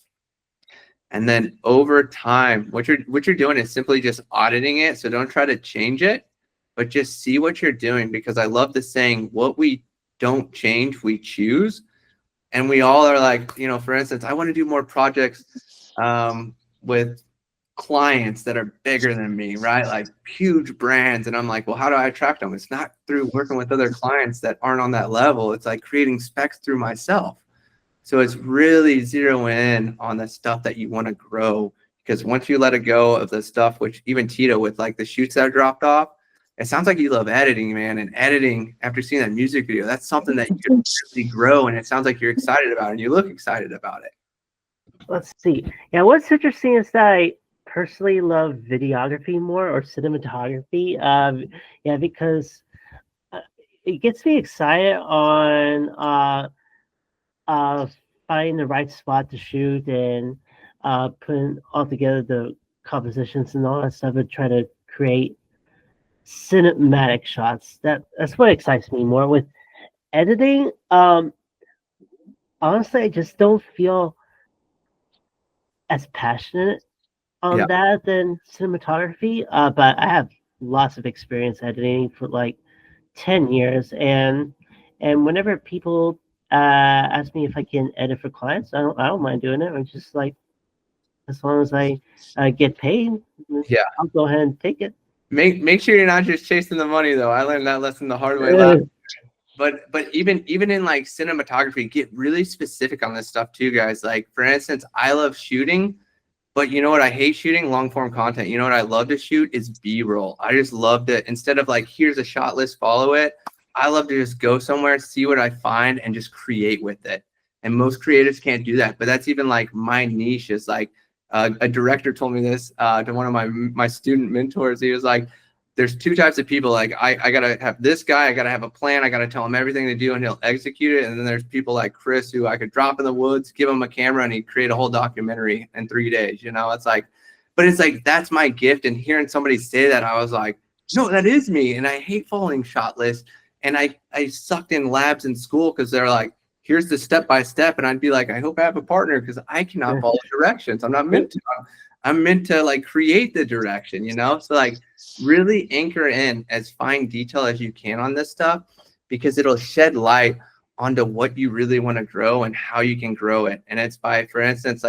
And then over time, what you're doing is simply just auditing it. So don't try to change it, but just see what you're doing, because I love the saying, what we don't change, we choose. And we all are like, you know, for instance, I want to do more projects with clients that are bigger than me, right? Like huge brands. And I'm like, well, how do I attract them? It's not through working with other clients that aren't on that level. It's like creating specs through myself. So it's really zero in on the stuff that you want to grow, because once you let it go of the stuff, which even Tito with like the shoots that are dropped off, it sounds like you love editing, man. And editing, after seeing that music video, that's something that you can really grow. And it sounds like you're excited about it, and you look excited about it. Let's see. Yeah, what's interesting is that I personally love videography more, or cinematography. Yeah, because it gets me excited on finding the right spot to shoot and putting all together the compositions and all that stuff, and try to create cinematic shots. That's what excites me more. With editing, honestly, I just don't feel as passionate on that than cinematography. But I have lots of experience editing for like 10 years, and whenever people ask me if I can edit for clients, I don't mind doing it. I'm just like, as long as I get paid, Yeah. I'll go ahead and take it. Make sure you're not just chasing the money though. I learned that lesson the hard way last. But even in like cinematography, get really specific on this stuff too, guys. Like for instance, I love shooting, but you know what I hate shooting? Long form content. You know what I love to shoot is B-roll. I just love to, instead of like here's a shot list, follow it. I love to just go somewhere, see what I find, and just create with it. And most creatives can't do that. But that's even like my niche is like a director told me this to one of my student mentors. He was like, there's two types of people. Like I gotta have this guy, I gotta have a plan, I gotta tell him everything to do and he'll execute it. And then there's people like Chris who I could drop in the woods, give him a camera, and he'd create a whole documentary in 3 days. You know, it's like, but it's like that's my gift. And hearing somebody say that, I was like, no, that is me. And I hate following shot lists. And I sucked in labs in school because they're like, here's the step by step. And I'd be like, I hope I have a partner because I cannot follow directions. I'm not meant to. I'm meant to like create the direction, you know? So like really anchor in as fine detail as you can on this stuff because it'll shed light onto what you really want to grow and how you can grow it. And it's by, for instance,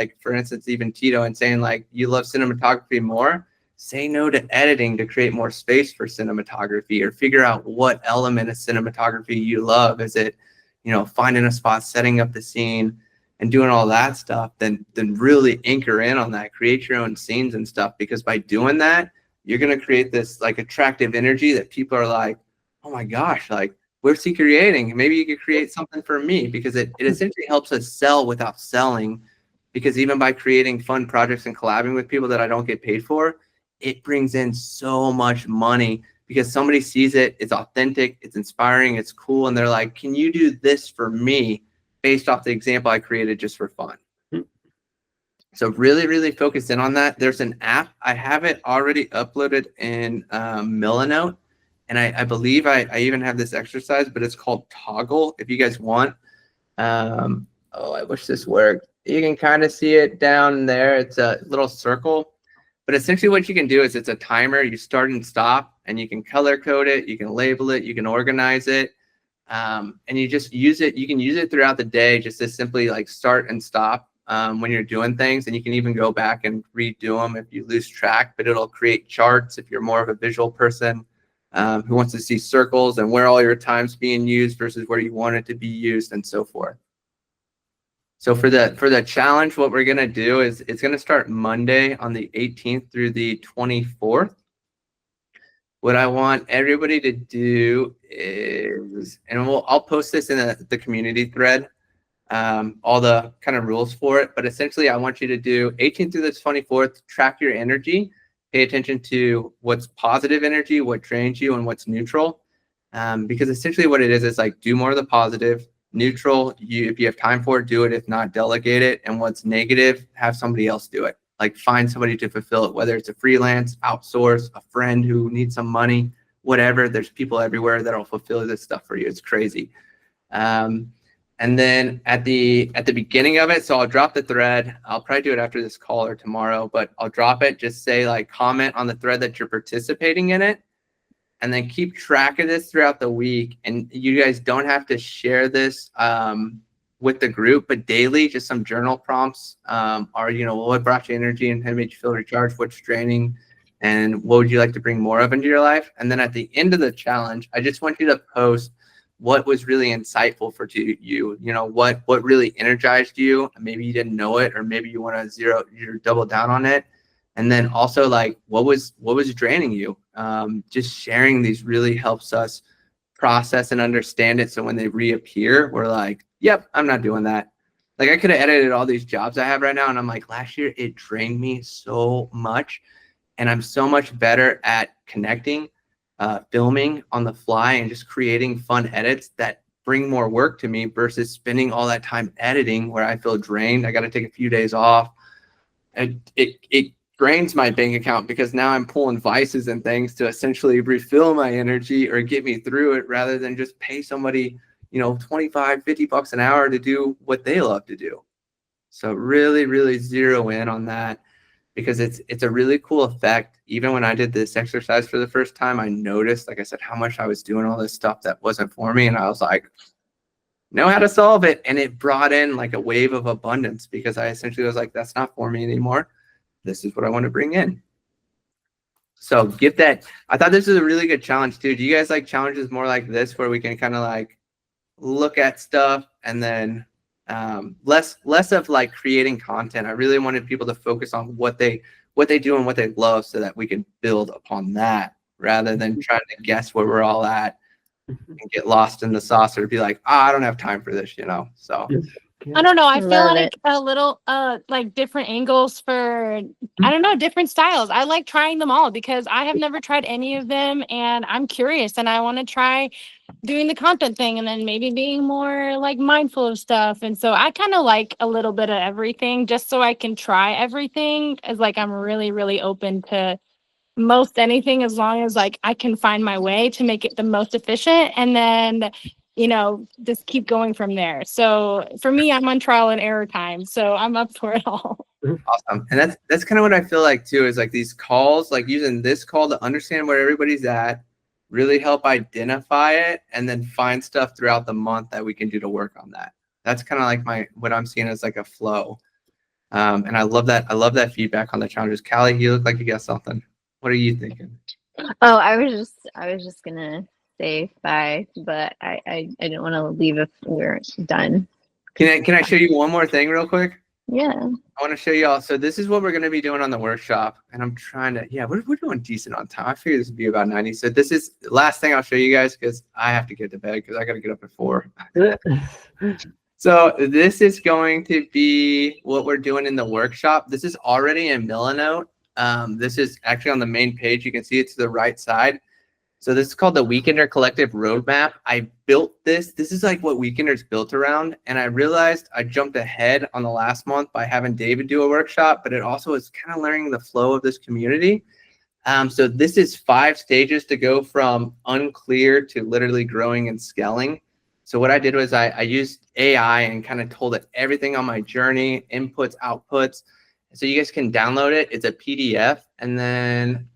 even Tito and saying like, you love cinematography more, say no to editing to create more space for cinematography or figure out what element of cinematography you love. Is it, you know, finding a spot, setting up the scene, and doing all that stuff, then really anchor in on that, create your own scenes and stuff. Because by doing that, you're going to create this like attractive energy that people are like, oh my gosh, like where's he creating? Maybe you could create something for me because it essentially helps us sell without selling. Because even by creating fun projects and collabing with people that I don't get paid for, it brings in so much money because somebody sees it, it's authentic, it's inspiring, it's cool. And they're like, can you do this for me? Based off the example I created just for fun. So really, really focus in on that. There's an app. I have it already uploaded in Milanote. And I believe I even have this exercise, but it's called Toggle if you guys want. Oh, I wish this worked. You can kind of see it down there. It's a little circle. But essentially what you can do is it's a timer. You start and stop, and you can color code it. You can label it. You can organize it. And you just use it. You can use it throughout the day just to simply like start and stop when you're doing things. And you can even go back and redo them if you lose track, but it'll create charts if you're more of a visual person who wants to see circles and where all your time's being used versus where you want it to be used and so forth. So for the challenge, what we're going to do is it's going to start Monday on the 18th through the 24th. What I want everybody to do is, and I'll post this in the community thread, all the kind of rules for it. But essentially, I want you to do 18th through the 24th, track your energy, pay attention to what's positive energy, what drains you, and what's neutral. Because essentially what it is like do more of the positive, neutral, if you have time for it, do it. If not, delegate it. And what's negative, have somebody else do it. Like find somebody to fulfill it, whether it's a freelance, outsource, a friend who needs some money, whatever. There's people everywhere that'll fulfill this stuff for you. It's crazy. And then at the beginning of it, so I'll drop the thread. I'll probably do it after this call or tomorrow, but I'll drop it. Just say like comment on the thread that you're participating in it, and then keep track of this throughout the week. And you guys don't have to share this with the group, but daily, just some journal prompts are, you know, what brought you energy and how made you feel recharged, what's draining, and what would you like to bring more of into your life? And then at the end of the challenge, I just want you to post what was really insightful for you, you know, what really energized you. Maybe you didn't know it, or maybe you want to double down on it. And then also like, what was draining you? Just sharing these really helps us process and understand it. So when they reappear, we're like, yep, I'm not doing that. Like I could have edited all these jobs I have right now. And I'm like, last year it drained me so much. And I'm so much better at connecting, filming on the fly and just creating fun edits that bring more work to me versus spending all that time editing where I feel drained. I got to take a few days off. It drains my bank account because now I'm pulling vices and things to essentially refill my energy or get me through it rather than just pay somebody, you know, $25-$50 an hour to do what they love to do. So really, really zero in on that because it's a really cool effect. Even when I did this exercise for the first time, I noticed, like I said, how much I was doing all this stuff that wasn't for me. And I was like, know how to solve it. And it brought in like a wave of abundance because I essentially was like, that's not for me anymore. this is what I want to bring in. So get that. I thought this was a really good challenge too. Do you guys like challenges more like this where we can kind of like look at stuff and then less of like creating content? I really wanted people to focus on what they do and what they love so that we can build upon that rather than trying to guess where we're all at and get lost in the sauce or be like, I don't have time for this, So I don't know. I feel Love like it. a little like different angles for I don't know, different styles. I like trying them all because I have never tried any of them and I'm curious and I want to try doing the content thing and then maybe being more like mindful of stuff. And so I kind of like a little bit of everything just so I can try everything as like I'm really, really open to most anything as long as like I can find my way to make it the most efficient and then just keep going from there. So for me, I'm on trial and error time, so I'm up for it all. Awesome. And that's kind of what I feel like too, is like these calls, like using this call to understand where everybody's at, really help identify it, and then find stuff throughout the month that we can do to work on that. That's kind of like what I'm seeing as like a flow. And I love that. I love that feedback on the challenges. Callie, you look like you got something. What are you thinking? Oh, I was just gonna say bye, but I didn't want to leave if we're done. Can I show you one more thing real quick? Yeah. I want to show you all. So this is what we're going to be doing on the workshop. And I'm trying to, we're doing decent on time. I figured this would be about 90. So this is the last thing I'll show you guys because I have to get to bed because I got to get up at 4. So this is going to be what we're doing in the workshop. This is already in Milanote. This is actually on the main page. You can see it to the right side. So this is called the Weekender Collective Roadmap. I built this. This is like what Weekender's built around. And I realized I jumped ahead on the last month by having David do a workshop, but it also is kind of learning the flow of this community. So this is 5 stages to go from unclear to literally growing and scaling. So what I did was I used AI and kind of told it everything on my journey, inputs, outputs. So you guys can download it. It's a PDF, and then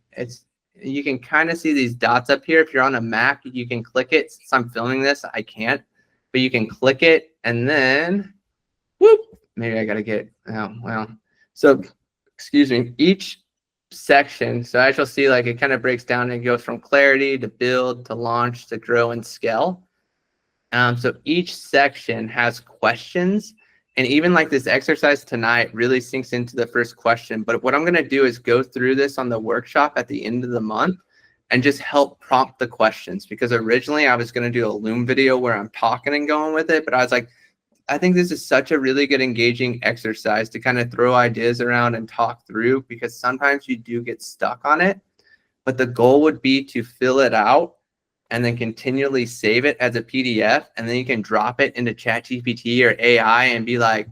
you can kind of see these dots up here. If you're on a Mac, you can click it. Since I'm filming this, I can't, but you can click it and then, whoop, maybe I got to get, So, excuse me, each section, so as you'll see, like it kind of breaks down and goes from clarity to build to launch to grow and scale. So each section has questions. And even like this exercise tonight really sinks into the first question. But what I'm going to do is go through this on the workshop at the end of the month and just help prompt the questions. Because originally I was going to do a Loom video where I'm talking and going with it. But I was like, I think this is such a really good engaging exercise to kind of throw ideas around and talk through, because sometimes you do get stuck on it. But the goal would be to fill it out and then continually save it as a PDF, and then you can drop it into ChatGPT or AI and be like,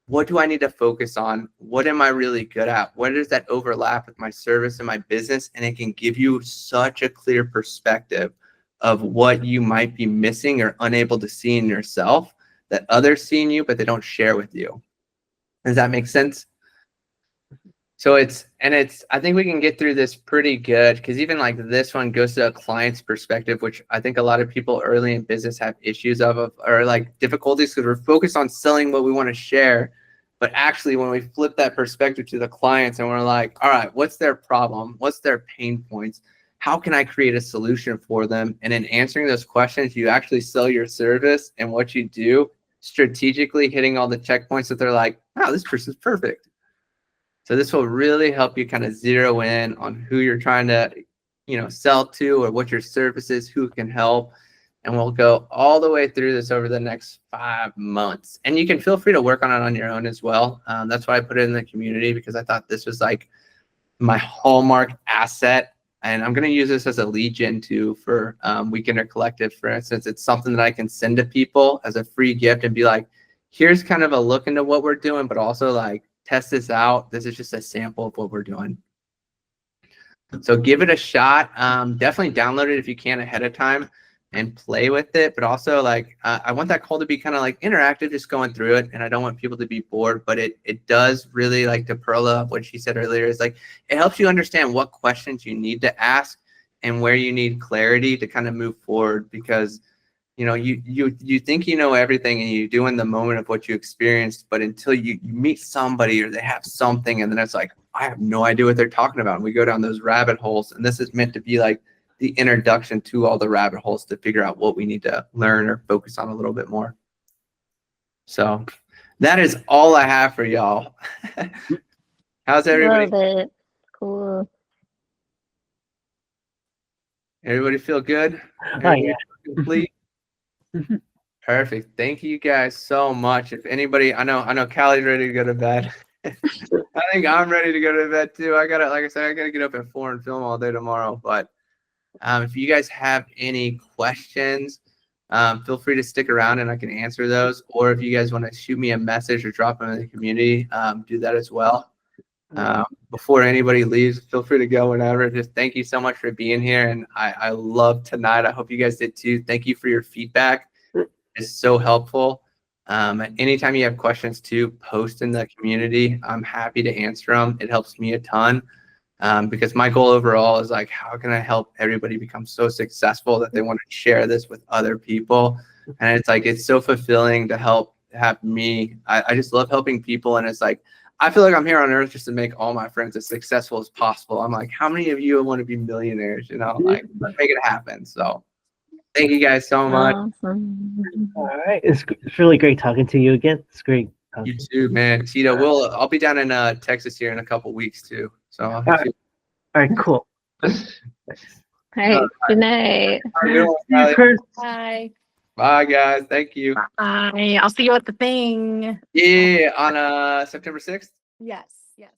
what do I need to focus on? What am I really good at? Where does that overlap with my service and my business? And it can give you such a clear perspective of what you might be missing or unable to see in yourself that others see in you, but they don't share with you. Does that make sense? So I think we can get through this pretty good, because even like this one goes to a client's perspective, which I think a lot of people early in business have issues of or like difficulties because we're focused on selling what we want to share. But actually, when we flip that perspective to the clients and we're like, all right, what's their problem? What's their pain points? How can I create a solution for them? And in answering those questions, you actually sell your service and what you do, strategically hitting all the checkpoints that they're like, wow, this person's perfect. So this will really help you kind of zero in on who you're trying to, sell to, or what your service is, who can help. And we'll go all the way through this over the next 5 months. And you can feel free to work on it on your own as well. That's why I put it in the community, because I thought this was like my hallmark asset. And I'm going to use this as a lead gen too for Weekender Collective, for instance. It's something that I can send to people as a free gift and be like, here's kind of a look into what we're doing, but also like, test this out. This is just a sample of what we're doing. So give it a shot. Definitely download it if you can ahead of time and play with it. But also, like, I want that call to be kind of like interactive, just going through it. And I don't want people to be bored, but it does really, like to Perla, what she said earlier, is like, it helps you understand what questions you need to ask and where you need clarity to kind of move forward. Because you think you know everything and you do in the moment of what you experienced, but until you meet somebody or they have something, and then it's like, I have no idea what they're talking about. And we go down those rabbit holes, and this is meant to be like the introduction to all the rabbit holes to figure out what we need to learn or focus on a little bit more. So that is all I have for y'all. How's everybody? Love it. Cool. Everybody feel good? Everybody complete? Perfect. Thank you guys so much. If anybody, I know Callie's ready to go to bed. I think I'm ready to go to bed too. Like I said, I gotta get up at 4 and film all day tomorrow. But if you guys have any questions, feel free to stick around and I can answer those. Or if you guys want to shoot me a message or drop them in the community, do that as well. Before anybody leaves, feel free to go whenever. Just thank you so much for being here. And I love tonight. I hope you guys did too. Thank you for your feedback. It's so helpful. Anytime you have questions too, post in the community. I'm happy to answer them. It helps me a ton. Because my goal overall is like, how can I help everybody become so successful that they want to share this with other people? And it's like, it's so fulfilling to have me. I just love helping people. And it's like, I feel like I'm here on earth just to make all my friends as successful as possible. I'm like, how many of you want to be millionaires? You know, like, let's make it happen. So thank you guys so much. Awesome. All right. It's really great talking to you again. It's great. You too, man. Tito, I'll be down in Texas here in a couple weeks too. So all right, cool. All right. Good night. Bye. Bye, guys. Thank you. Bye. I'll see you at the thing. Yeah, on September 6th. Yes. Yes.